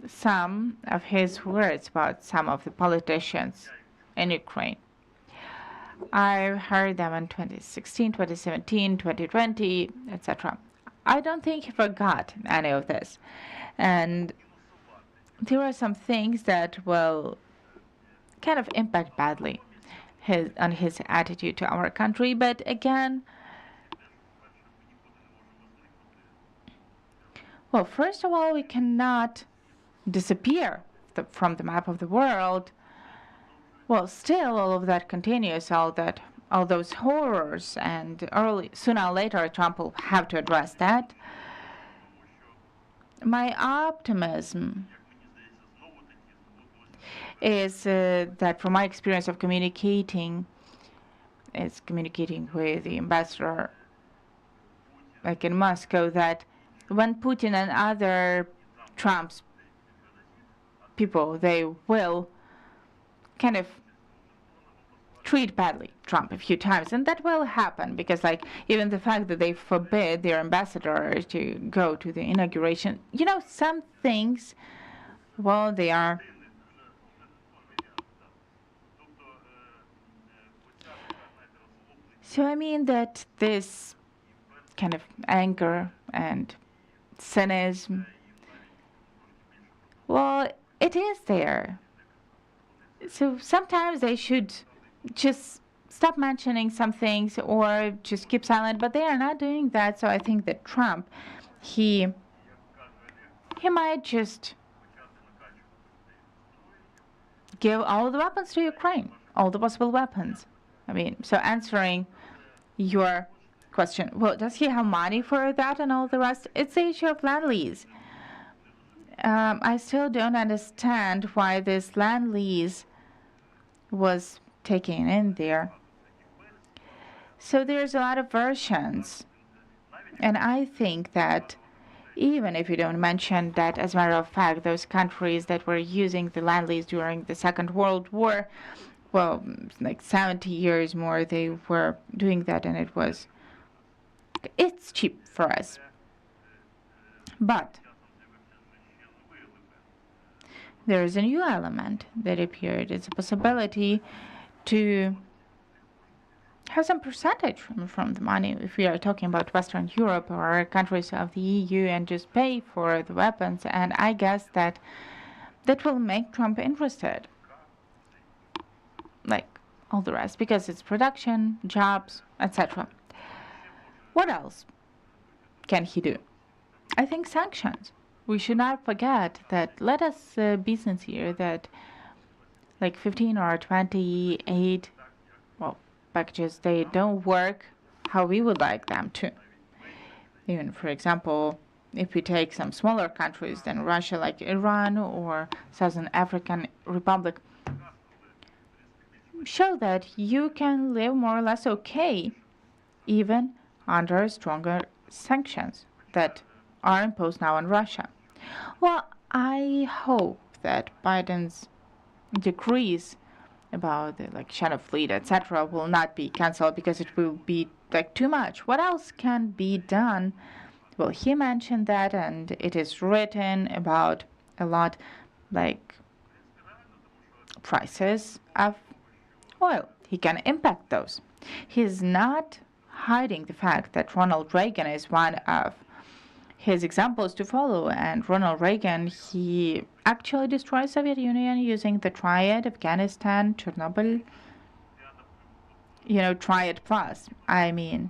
some of his words about some of the politicians in Ukraine. I heard them in 2016, 2017, 2020, etc. I don't think he forgot any of this. And there are some things that will kind of impact badly on his attitude to our country. But again, well, first of all, we cannot disappear from the map of the world. Well, still, all of that continues, all those horrors, and sooner or later, Trump will have to address that. My optimism is that from my experience of communicating with the ambassador, like in Moscow, that when Putin and other Trump's people, they will kind of treat badly Trump a few times, and that will happen because, like, even the fact that they forbid their ambassador to go to the inauguration, some things, well, they are. So I mean that this kind of anger and cynism, well, it is there. So sometimes they should just stop mentioning some things or just keep silent, but they are not doing that. So I think that Trump, he might just give all the weapons to Ukraine, all the possible weapons. I mean, so answering your question, well, does he have money for that and all the rest? It's the issue of land lease. I still don't understand why this land lease was taken in there. So there's a lot of versions. And I think that even if you don't mention that, as a matter of fact, those countries that were using the land lease during the Second World War, well, like 70 years more, they were doing that, and it's cheap for us. But there is a new element that appeared. It's a possibility to have some percentage from the money, if we are talking about Western Europe or countries of the EU, and just pay for the weapons. And I guess that will make Trump interested, like all the rest, because it's production, jobs, etc. What else can he do? I think sanctions. We should not forget that, let us be sincere, that like 15 or 28 packages, they don't work how we would like them to. Even, for example, if we take some smaller countries than Russia, like Iran or Southern African Republic, show that you can live more or less okay even under stronger sanctions that are imposed now on Russia. Well, I hope that Biden's decrees about the Shadow Fleet, etc., will not be cancelled because it will be too much. What else can be done? Well, he mentioned that, and it is written about a lot, like prices of oil. He can impact those. He's not hiding the fact that Ronald Reagan is one of his examples to follow, and Ronald Reagan, he actually destroyed Soviet Union using the triad: Afghanistan, Chernobyl, triad plus. I mean,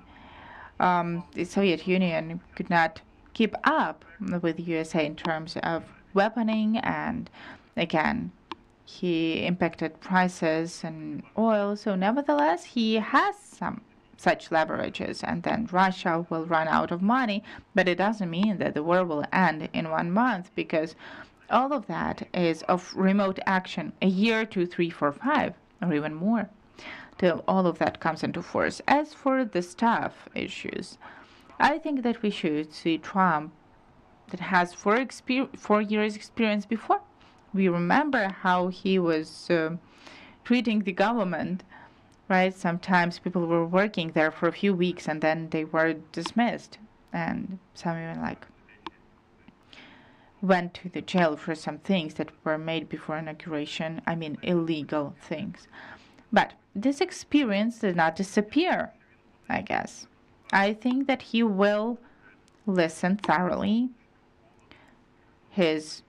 the Soviet Union could not keep up with the USA in terms of weaponing, and again, he impacted prices and oil. So nevertheless, he has some such leverages, and then Russia will run out of money. But it doesn't mean that the war will end in 1 month, because all of that is of remote action, a year, 2, 3, 4, 5, or even more, till all of that comes into force. As for the staff issues, I think that we should see Trump that has 4 years experience before. We remember how he was treating the government, right? Sometimes people were working there for a few weeks and then they were dismissed, and some even went to the jail for some things that were made before inauguration. I mean, illegal things. But this experience did not disappear, I guess. I think that he will listen thoroughly to his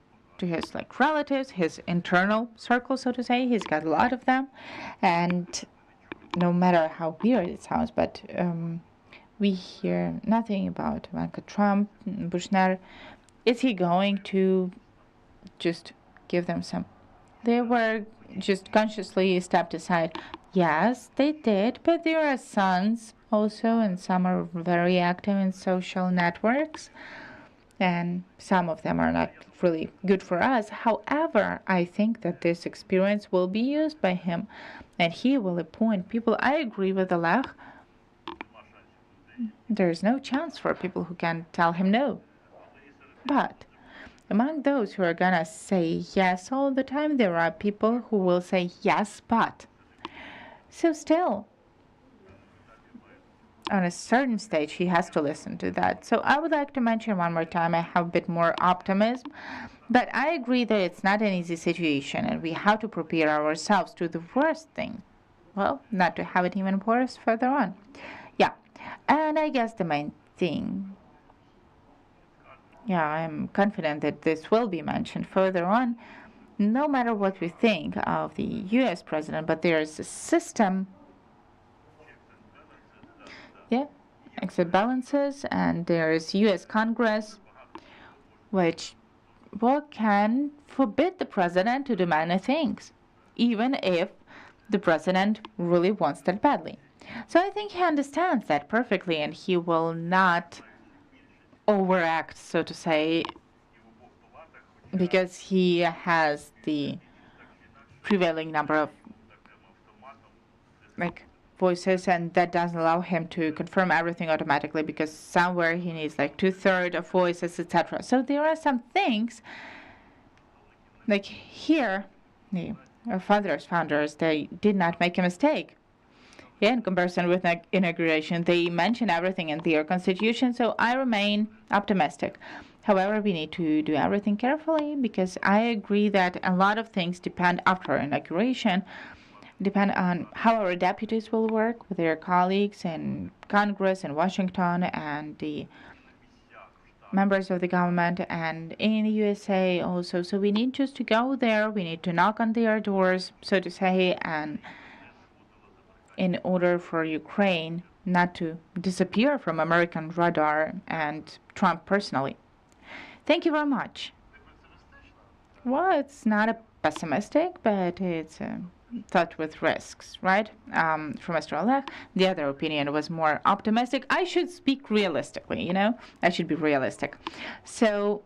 relatives, his internal circle, so to say. He's got a lot of them, and no matter how weird it sounds, but we hear nothing about Ivanka Trump, Bushner. Is he going to just give them some? They were just consciously stepped aside. Yes, they did, but there are sons also, and some are very active in social networks, and some of them are not really good for us. However, I think that this experience will be used by him, and he will appoint people. I agree with Oleg. There's no chance for people who can tell him no. But among those who are gonna say yes all the time, there are people who will say yes, but. So still, on a certain stage, he has to listen to that. So I would like to mention one more time, I have a bit more optimism, but I agree that it's not an easy situation, and we have to prepare ourselves to the worst thing. Well, not to have it even worse further on. Yeah, and I guess the main thing, yeah, I'm confident that this will be mentioned further on, no matter what we think of the US president, but there's a system, yeah, exit balances, and there's US Congress, which can forbid the president to do many things, even if the president really wants that badly. So I think he understands that perfectly, and he will not overact, so to say, because he has the prevailing number of voices, and that doesn't allow him to confirm everything automatically, because somewhere he needs 2/3 of voices, etc. So there are some things here, the founders, they did not make a mistake. Yeah, in comparison with inauguration, they mention everything in their constitution, so I remain optimistic. However, we need to do everything carefully, because I agree that a lot of things depend after inauguration, depend on how our deputies will work with their colleagues in Congress in Washington and the members of the government and in the USA also. So we need just to go there, we need to knock on their doors, so to say, and in order for Ukraine not to disappear from American radar and Trump personally. Thank you very much. Well, it's not a pessimistic, but it's a thought with risks, right? From Mr. Oleg, the other opinion was more optimistic. I should speak realistically, I should be realistic. So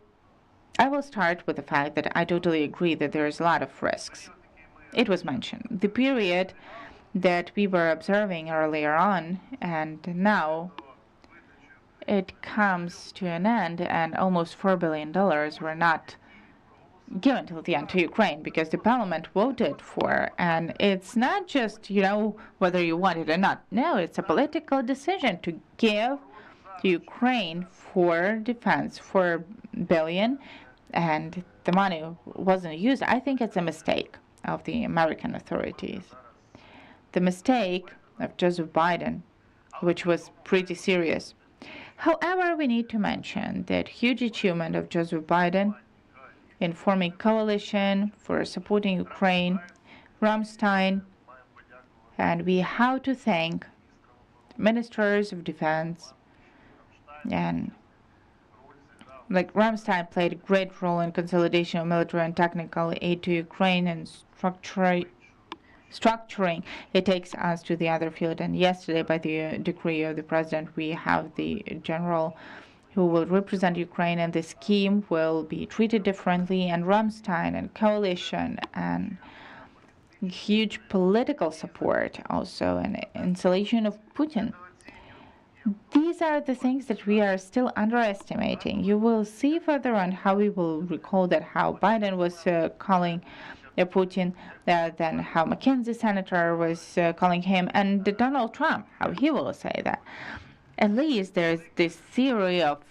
I will start with the fact that I totally agree that there is a lot of risks. It was mentioned. The period that we were observing earlier on, and now it comes to an end, and almost $4 billion were not given till the end to Ukraine because the parliament voted for, and it's not just, whether you want it or not. No, it's a political decision to give to Ukraine for defense, $4 billion, and the money wasn't used. I think it's a mistake of the American authorities. The mistake of Joseph Biden, which was pretty serious. However, we need to mention that huge achievement of Joseph Biden in forming coalition for supporting Ukraine, Ramstein, and we have to thank ministers of defense, and Ramstein played a great role in consolidation of military and technical aid to Ukraine and structuring. It takes us to the other field, and yesterday by the decree of the president we have the general who will represent Ukraine, and the scheme will be treated differently, and Ramstein and coalition and huge political support also, and installation of Putin. These are the things that we are still underestimating. You will see further on how we will recall that how Biden was calling Putin, then how McKinsey senator was calling him, and Donald Trump, how he will say that. At least there's this theory of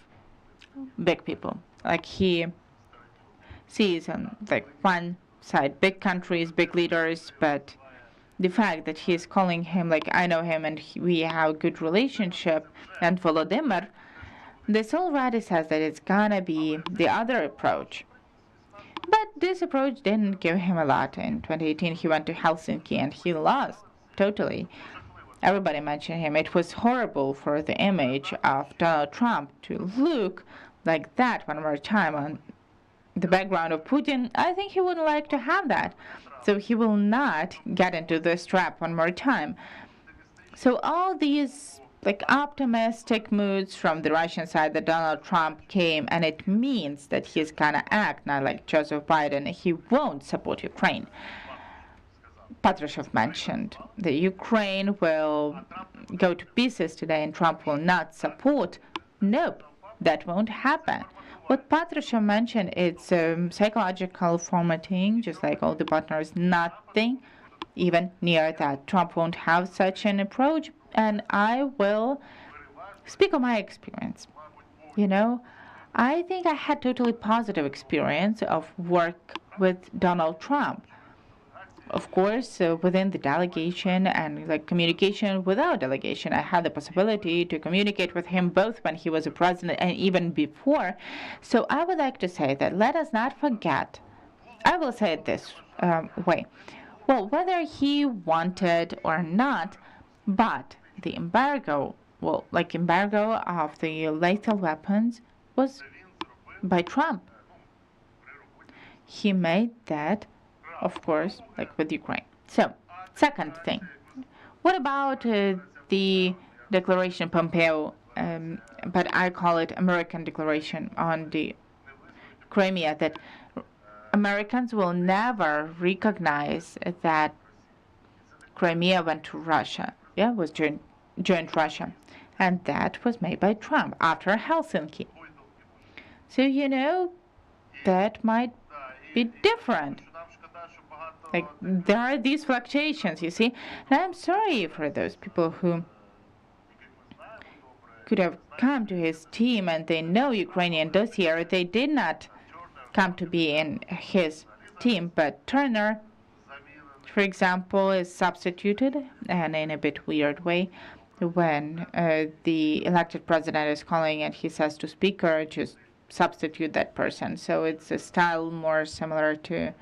big people. He sees on like one side big countries, big leaders, but the fact that he's calling him like I know him and we have a good relationship, and Volodymyr, this already says that it's gonna be the other approach. But this approach didn't give him a lot. In 2018, he went to Helsinki and he lost totally. Everybody mentioned him. It was horrible for the image of Donald Trump to look like that one more time on the background of Putin. I think he wouldn't like to have that. So he will not get into this trap one more time. So all these like optimistic moods from the Russian side that Donald Trump came, and it means that he's gonna act not like Joseph Biden. He won't support Ukraine. Patrushev mentioned that Ukraine will go to pieces today and Trump will not support. Nope, that won't happen. What Patrushev mentioned, it's psychological formatting, just like all the partners, nothing even near that. Trump won't have such an approach, and I will speak of my experience. You know, I think I had totally positive experience of work with Donald Trump. Of course, within the delegation and like communication without delegation, I had the possibility to communicate with him both when he was a president and even before. So I would like to say that let us not forget. I will say it this way. Well, whether he wanted or not, but the embargo, well, like embargo of the lethal weapons was by Trump. He made that, of course, like with Ukraine. So, second thing, what about the declaration Pompeo, but I call it American declaration on the Crimea, that Americans will never recognize that Crimea went to Russia, was joined Russia, and that was made by Trump after Helsinki. So that might be different. Like there are these fluctuations, you see, and I'm sorry for those people who could have come to his team and they know Ukrainian dossier. They did not come to be in his team, but Turner, for example, is substituted, and in a bit weird way, when the elected president is calling and he says to speaker, just substitute that person. So it's a style more similar to,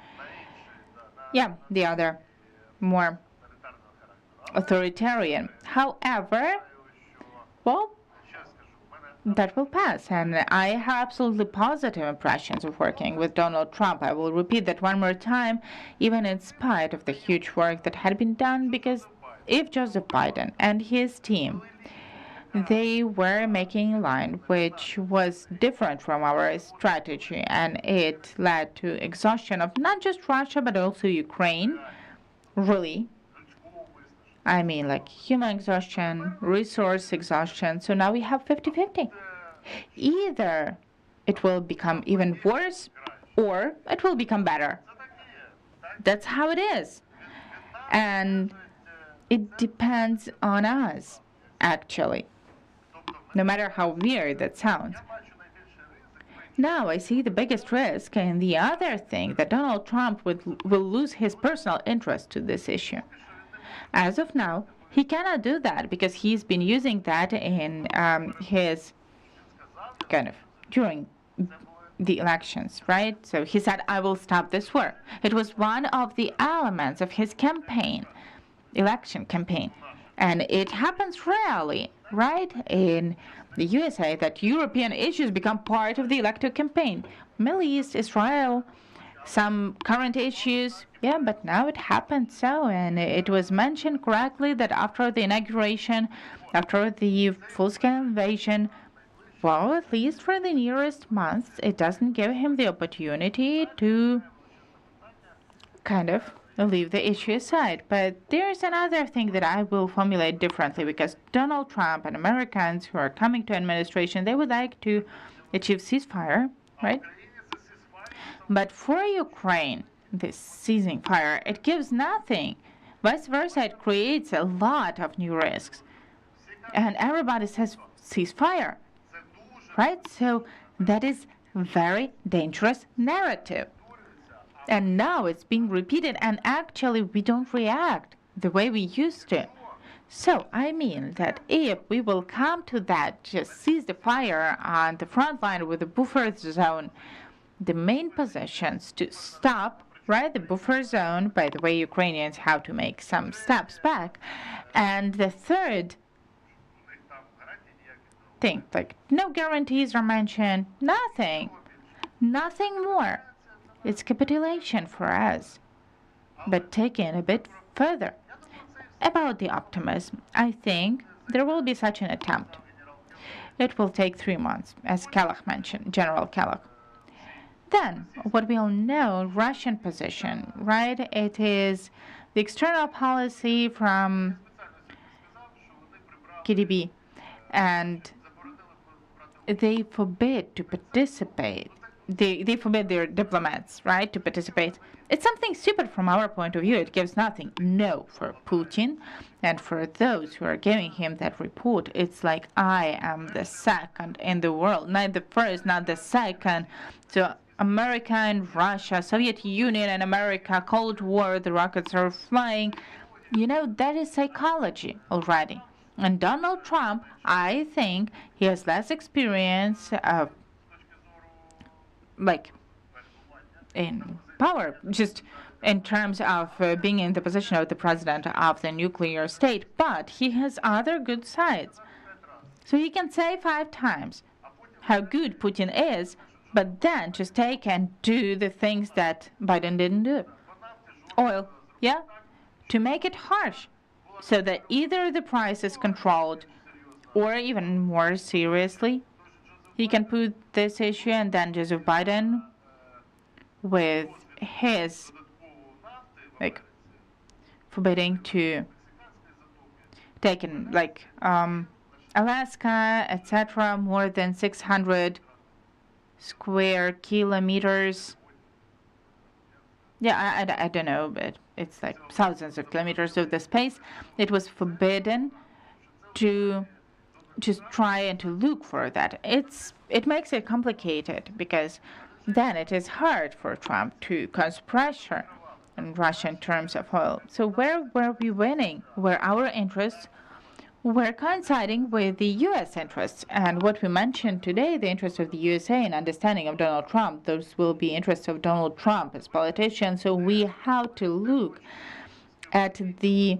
the other, more authoritarian. However, well, that will pass, and I have absolutely positive impressions of working with Donald Trump. I will repeat that one more time, even in spite of the huge work that had been done, because if Joseph Biden and his team, they were making a line which was different from our strategy, and it led to exhaustion of not just Russia but also Ukraine, really. I mean, like human exhaustion, resource exhaustion. So now we have 50-50. Either it will become even worse or it will become better. That's how it is. And it depends on us, actually, no matter how weird that sounds. Now I see the biggest risk in the other thing, that Donald Trump will lose his personal interest to this issue. As of now, he cannot do that because he's been using that in his during the elections, right? So he said, I will stop this war. It was one of the elements of his campaign, election campaign. And it happens rarely, right, in the USA, that European issues become part of the electoral campaign. Middle East, Israel, some current issues, but now it happened so, and it was mentioned correctly that after the inauguration, after the full-scale invasion, well, at least for the nearest months, it doesn't give him the opportunity to leave the issue aside. But there's another thing that I will formulate differently, because Donald Trump and Americans who are coming to administration, they would like to achieve ceasefire, right? But for Ukraine, this ceasing fire, it gives nothing. Vice versa, it creates a lot of new risks. And everybody says ceasefire, right? So that is a very dangerous narrative. And now it's being repeated, and actually we don't react the way we used to. So I mean that if we will come to that, just seize the fire on the front line with the buffer zone, the main positions to stop, right, the buffer zone, by the way, Ukrainians have to make some steps back. And the third thing, like no guarantees are mentioned, nothing more. It's capitulation for us. But taking a bit further, about the optimism, I think there will be such an attempt. It will take 3 months, as Kellogg mentioned, General Kellogg. Then, what we'll know, Russian position, right? It is the external policy from KDB, and they forbid to participate. They forbid their diplomats, right, to participate. It's something stupid from our point of view. It gives nothing. No, for Putin and for those who are giving him that report, it's like I am the second in the world, not the first, not the second. So America and Russia, Soviet Union and America, Cold War, the rockets are flying. You know, that is psychology already. And Donald Trump, I think he has less experience like in power, just in terms of being in the position of the president of the nuclear state, but he has other good sides. So he can say 5 times how good Putin is, but then just take and do the things that Biden didn't do. Oil, yeah, to make it harsh, so that either the price is controlled or even more seriously, he can put this issue, and then Joseph Biden, with his forbidding to take in Alaska, etc., more than 600 square kilometers. Yeah, I don't know, but it's like thousands of kilometers of the space. It was forbidden to just try and to look for that. It makes it complicated, because then it is hard for Trump to cause pressure on Russia in terms of oil. So where were we winning? Were our interests were coinciding with the U.S. interests? And what we mentioned today, the interests of the USA and understanding of Donald Trump, those will be interests of Donald Trump as politician. So we have to look at the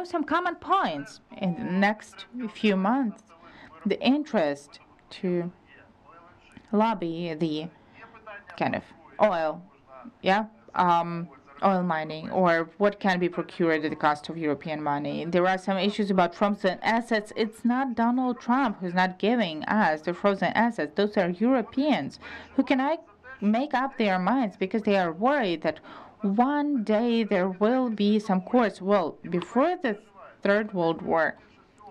some common points in the next few months. The interest to lobby the kind of oil, oil mining, or what can be procured at the cost of European money. There are some issues about frozen assets. It's not Donald Trump who's not giving us the frozen assets. Those are Europeans who can make up their minds, because they are worried that one day there will be some courts. Well, before the Third World War,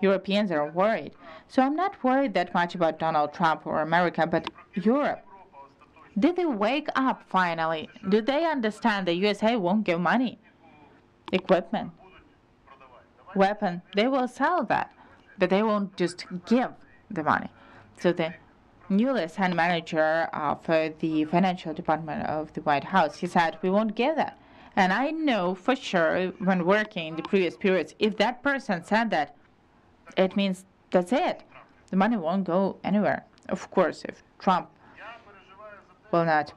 Europeans are worried. So I'm not worried that much about Donald Trump or America, but Europe. Did they wake up finally? Do they understand the USA won't give money, equipment, weapon? They will sell that, but they won't just give the money. So the newly assigned manager of the financial department of the White House, he said, we won't give that. And I know for sure, when working in the previous periods, if that person said that, it means that's it. The money won't go anywhere. Of course, if Trump will not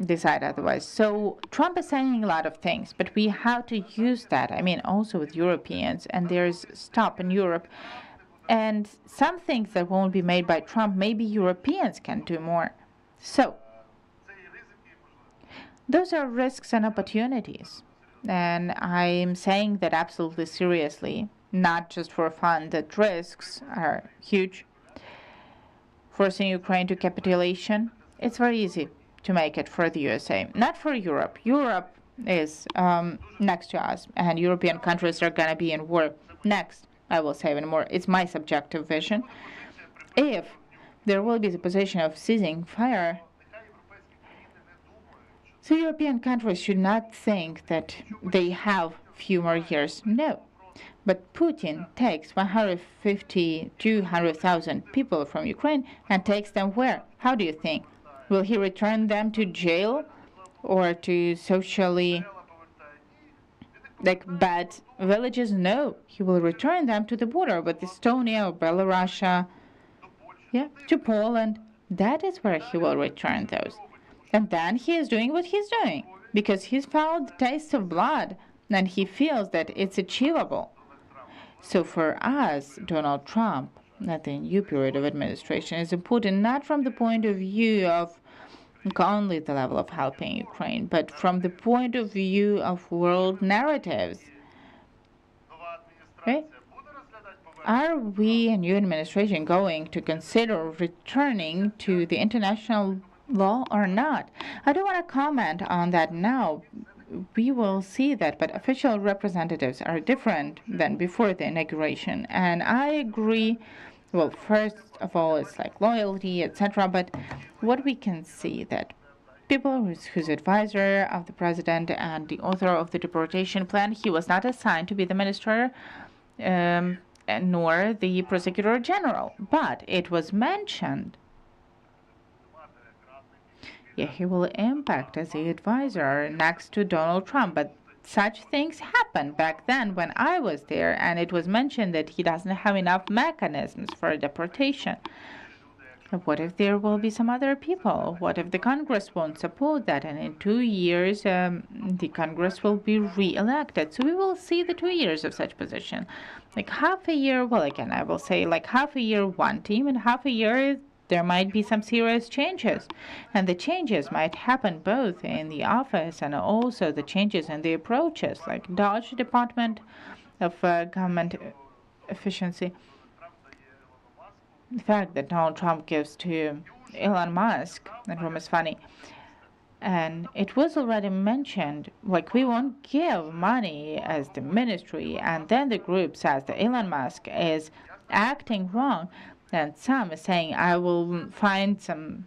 decide otherwise. So Trump is saying a lot of things, but we have to use that. I mean, also with Europeans, and there's stop in Europe. And some things that won't be made by Trump, maybe Europeans can do more. So those are risks and opportunities. And I'm saying that absolutely seriously, not just for fun, that risks are huge. Forcing Ukraine to capitulation, it's very easy to make it for the USA, not for Europe. Europe is next to us, and European countries are going to be in war next. I will say even more. It's my subjective vision. If there will be the position of ceasing fire, so European countries should not think that they have few more years. No. But Putin takes 150, 200,000 people from Ukraine and takes them where? How do you think? Will he return them to jail or to socially bad villages. No, he will return them to the border with Estonia or Belarus, to Poland. That is where he will return those. And then he is doing what he's doing because he's felt the taste of blood and he feels that it's achievable. So for us, Donald Trump, at the new period of administration, is important not from the point of view of only the level of helping Ukraine, but from the point of view of world narratives. Right? Are we, a new administration, going to consider returning to the international law or not? I don't want to comment on that now. We will see that, but official representatives are different than before the inauguration. And I agree. Well, first of all, it's like loyalty, etc. But what we can see that people whose advisor of the president and the author of the deportation plan, he was not assigned to be the minister, nor the prosecutor general, but it was mentioned. Yeah, he will impact as the advisor next to Donald Trump, but such things happened back then when I was there, and it was mentioned that he doesn't have enough mechanisms for deportation. What if there will be some other people? What if the Congress won't support that? And in 2 years, the Congress will be re-elected. So we will see the 2 years of such position. Like half a year, well, again, I will say like half a year one team and half a year there might be some serious changes. And the changes might happen both in the office and also the changes in the approaches, like Dodge Department of Government Efficiency. The fact that Donald Trump gives to Elon Musk, that room is funny. And it was already mentioned, like we won't give money as the ministry, and then the group says that Elon Musk is acting wrong, and some is saying I will find some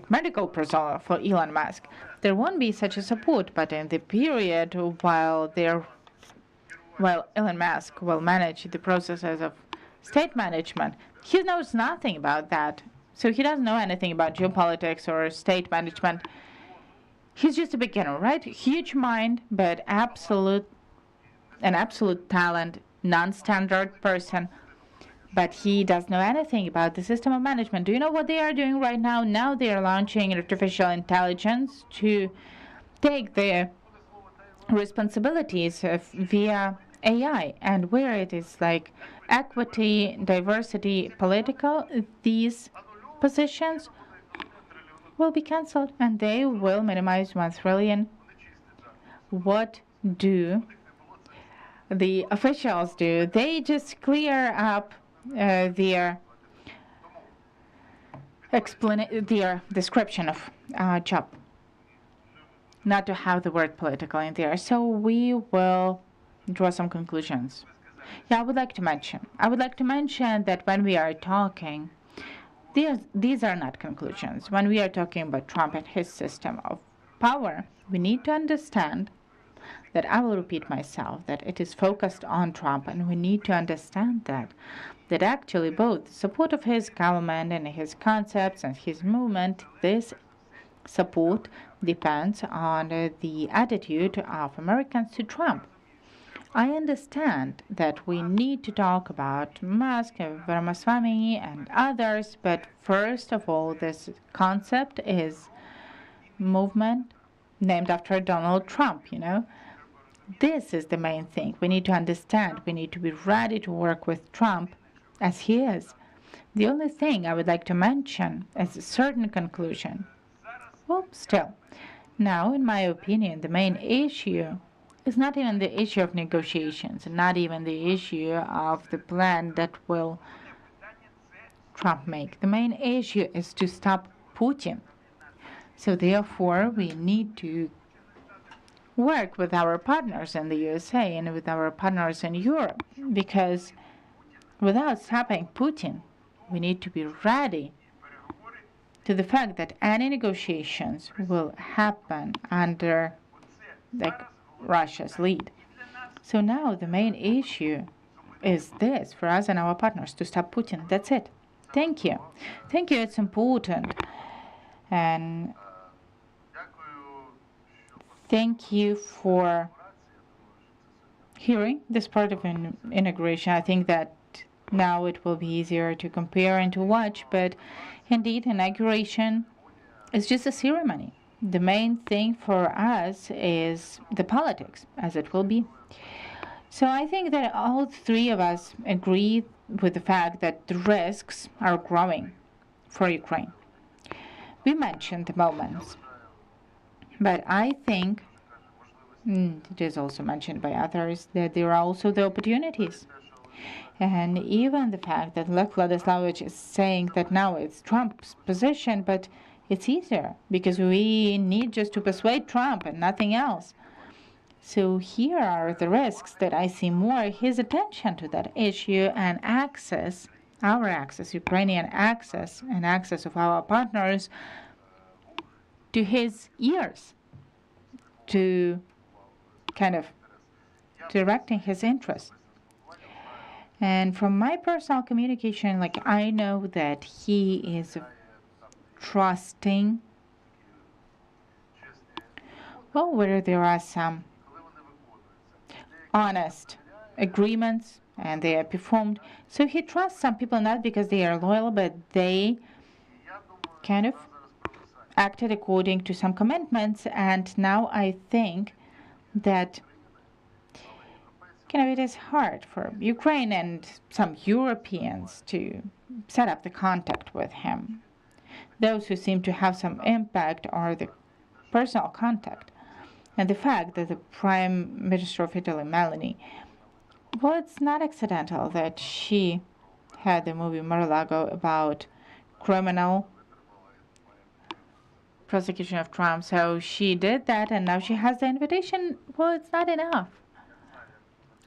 medical personnel for Elon Musk. There won't be such a support, but in the period while Elon Musk will manage the processes of state management, he knows nothing about that. So he doesn't know anything about geopolitics or state management. He's just a beginner, right? Huge mind, but an absolute talent, non-standard person. But he doesn't know anything about the system of management. Do you know what they are doing right now? Now they are launching artificial intelligence to take the responsibilities via AI, and where it is like equity, diversity, political, these positions will be cancelled and they will minimize 1 trillion. What do the officials do? They just clear up their description of job, not to have the word political in there. So we will draw some conclusions. Yeah, I would like to mention that when we are talking, these are not conclusions. When we are talking about Trump and his system of power, we need to understand that, I will repeat myself, that it is focused on Trump, and we need to understand that actually both support of his government and his concepts and his movement, this support depends on the attitude of Americans to Trump. I understand that we need to talk about Musk, Ramaswamy, and others, but first of all, this concept is movement named after Donald Trump, This is the main thing. We need to understand. We need to be ready to work with Trump as he is. The only thing I would like to mention as a certain conclusion. Well, still, now, in my opinion, the main issue is not even the issue of negotiations, not even the issue of the plan that will Trump make. The main issue is to stop Putin. So therefore, we need to work with our partners in the USA and with our partners in Europe, because without stopping Putin, we need to be ready to the fact that any negotiations will happen under Russia's lead. So now the main issue is this for us and our partners, to stop Putin. That's it. Thank you. Thank you. It's important. And Thank you for hearing this part of an inauguration. I think that now it will be easier to compare and to watch, but indeed, inauguration is just a ceremony. The main thing for us is the politics, as it will be. So I think that all three of us agree with the fact that the risks are growing for Ukraine. We mentioned the moments, but I think it is also mentioned by others that there are also the opportunities. And even the fact that Lech Vladislavovich is saying that now it's Trump's position, but it's easier because we need just to persuade Trump and nothing else. So here are the risks that I see more his attention to that issue and access, our access, Ukrainian access, and access of our partners to his ears, to kind of directing his interest. And from my personal communication, like I know that he is trusting, well, where there are some honest agreements and they are performed. So he trusts some people not because they are loyal, but they kind of acted according to some commitments. And now I think that it is hard for Ukraine and some Europeans to set up the contact with him. Those who seem to have some impact are the personal contact. And the fact that the Prime Minister of Italy, Meloni, well, it's not accidental that she had the movie Mar-a-Lago about criminal prosecution of Trump. So she did that, and now she has the invitation. Well, it's not enough.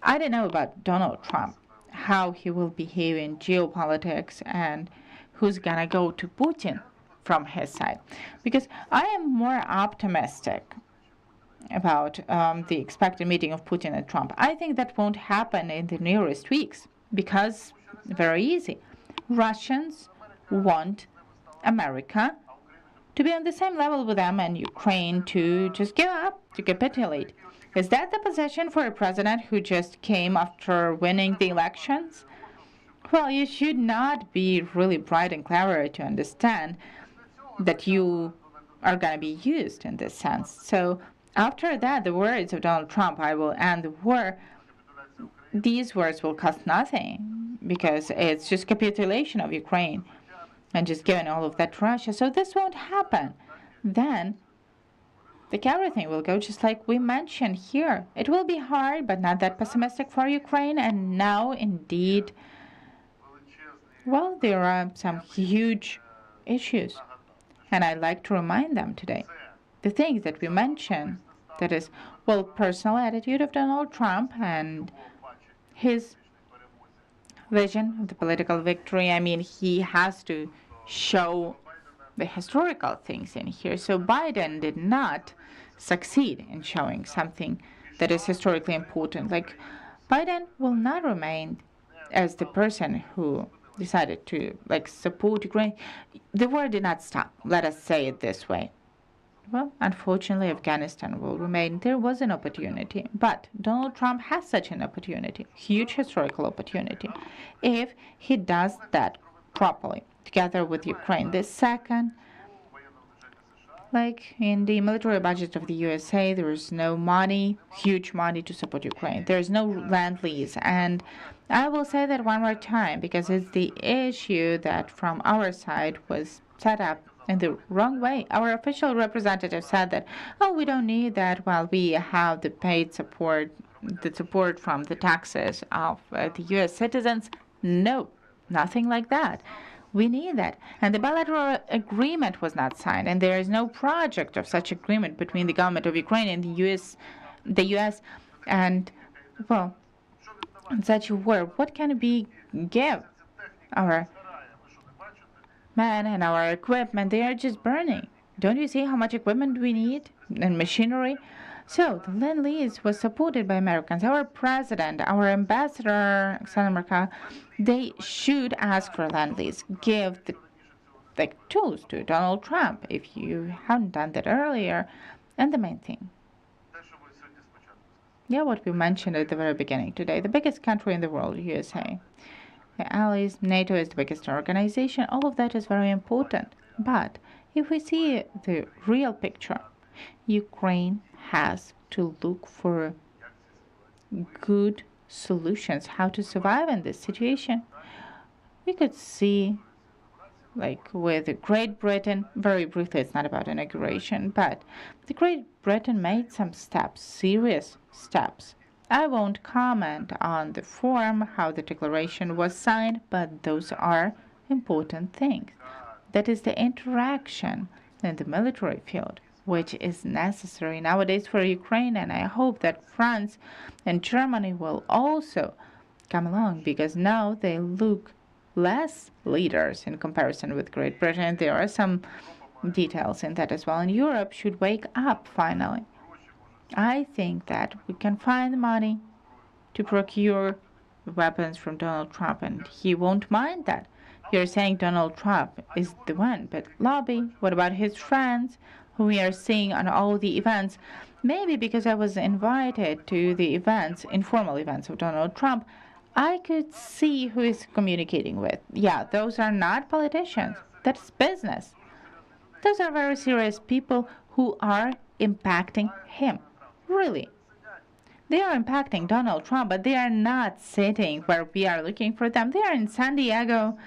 I don't know about Donald Trump, how he will behave in geopolitics and who's going to go to Putin from his side. Because I am more optimistic about the expected meeting of Putin and Trump. I think that won't happen in the nearest weeks because very easy. Russians want America to be on the same level with them and Ukraine to just give up, to capitulate. Is that the position for a president who just came after winning the elections? Well, you should not be really bright and clever to understand that you are going to be used in this sense. So after that, the words of Donald Trump, I will end the war, these words will cost nothing because it's just capitulation of Ukraine and just giving all of that to Russia. So this won't happen. Then everything will go just like we mentioned here. It will be hard, but not that pessimistic for Ukraine. And now, indeed, well, there are some huge issues. And I'd like to remind them today. The things that we mentioned, that is, well, personal attitude of Donald Trump and his vision of the political victory. I mean, he has to show the historical things in here. So Biden did not succeed in showing something that is historically important. Like, Biden will not remain as the person who decided to support Ukraine. The war did not stop. Let us say it this way. Well, unfortunately, Afghanistan will remain. There was an opportunity, but Donald Trump has such an opportunity, huge historical opportunity, if he does that properly, together with Ukraine. The second, like in the military budget of the USA, there is no money, huge money to support Ukraine. There is no land lease. And I will say that one more time because it's the issue that from our side was set up in the wrong way. Our official representative said that, oh, we don't need that while we have the paid support, the support from the taxes of the U.S. citizens. No, nothing like that. We need that. And the bilateral agreement was not signed, and there is no project of such agreement between the government of Ukraine and the U.S. And, well, in such a war, what can we give our men and our equipment? They are just burning. Don't you see how much equipment we need and machinery? So the Lend-Lease was supported by Americans. Our president, our ambassador, Alexander Merkel, they should ask for Lend-Lease. Give the tools to Donald Trump if you haven't done that earlier. And the main thing, Yeah, what we mentioned at the very beginning today, the biggest country in the world, USA. The allies, NATO is the biggest organization. All of that is very important. But if we see the real picture, Ukraine has to look for good solutions how to survive in this situation. We could see, like with Great Britain, very briefly, it's not about inauguration, but the Great Britain made some steps, serious steps. I won't comment on the form, how the declaration was signed, but those are important things. That is the interaction in the military field, which is necessary nowadays for Ukraine, and I hope that France and Germany will also come along because now they look less leaders in comparison with Great Britain. There are some details in that as well, and Europe should wake up finally. I think that we can find money to procure weapons from Donald Trump, and he won't mind that. You're saying Donald Trump is the one, but lobby, what about his friends who we are seeing on all the events? Maybe because I was invited to the events, informal events of Donald Trump, I could see who he's communicating with. Yeah, those are not politicians. That's business. Those are very serious people who are impacting him. Really. They are impacting Donald Trump, but they are not sitting where we are looking for them. They are in San Diego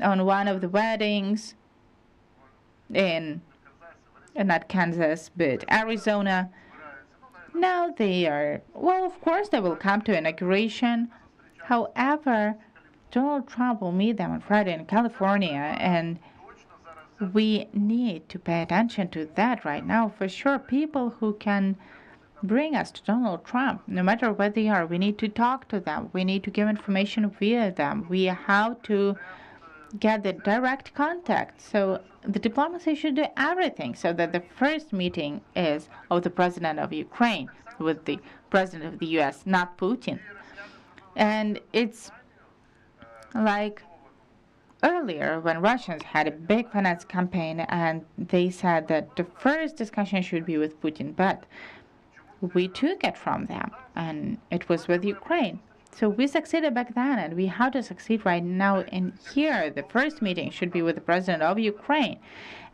on one of the weddings in not Kansas, but Arizona. Now they are, well, of course they will come to inauguration. However, Donald Trump will meet them on Friday in California, and we need to pay attention to that right now. For sure, people who can bring us to Donald Trump, no matter where they are, we need to talk to them. We need to give information via them. We have to get the direct contact. So the diplomacy should do everything so that the first meeting is of the president of Ukraine with the president of the US, not Putin. And it's like earlier when Russians had a big finance campaign and they said that the first discussion should be with Putin, but we took it from them and it was with Ukraine. So we succeeded back then and we have to succeed right now. And here, the first meeting should be with the president of Ukraine.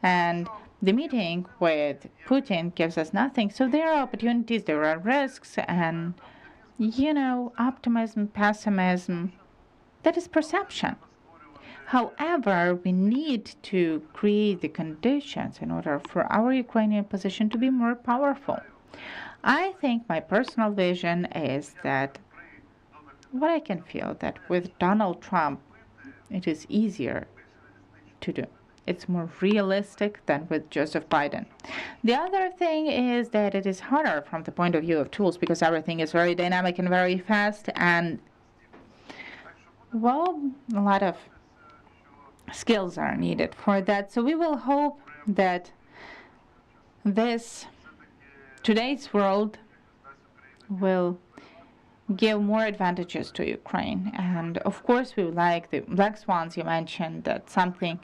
And the meeting with Putin gives us nothing. So there are opportunities, there are risks, and, optimism, pessimism, that is perception. However, we need to create the conditions in order for our Ukrainian position to be more powerful. I think my personal vision is that what I can feel that with Donald Trump, it is easier to do. It's more realistic than with Joseph Biden. The other thing is that it is harder from the point of view of tools because everything is very dynamic and very fast, and, well, a lot of skills are needed for that. So we will hope that today's world will give more advantages to Ukraine. And of course, we would like the black swans you mentioned, that something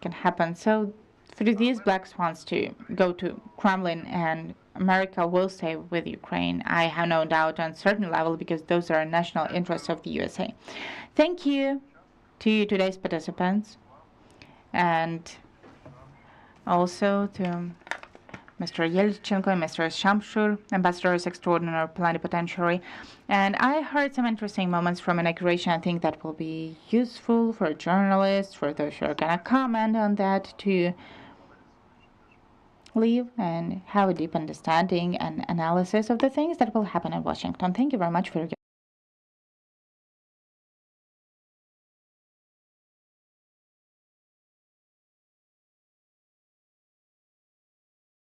can happen. So for these black swans to go to Kremlin and America will stay with Ukraine, I have no doubt on a certain level because those are national interests of the USA. Thank you to today's participants and also to Mr. Yelchenko and Mr. Shamshur, ambassadors extraordinary plenipotentiary. And I heard some interesting moments from inauguration. I think that will be useful for journalists, for those who are going to comment on that, to leave and have a deep understanding and analysis of the things that will happen in Washington. Thank you very much for your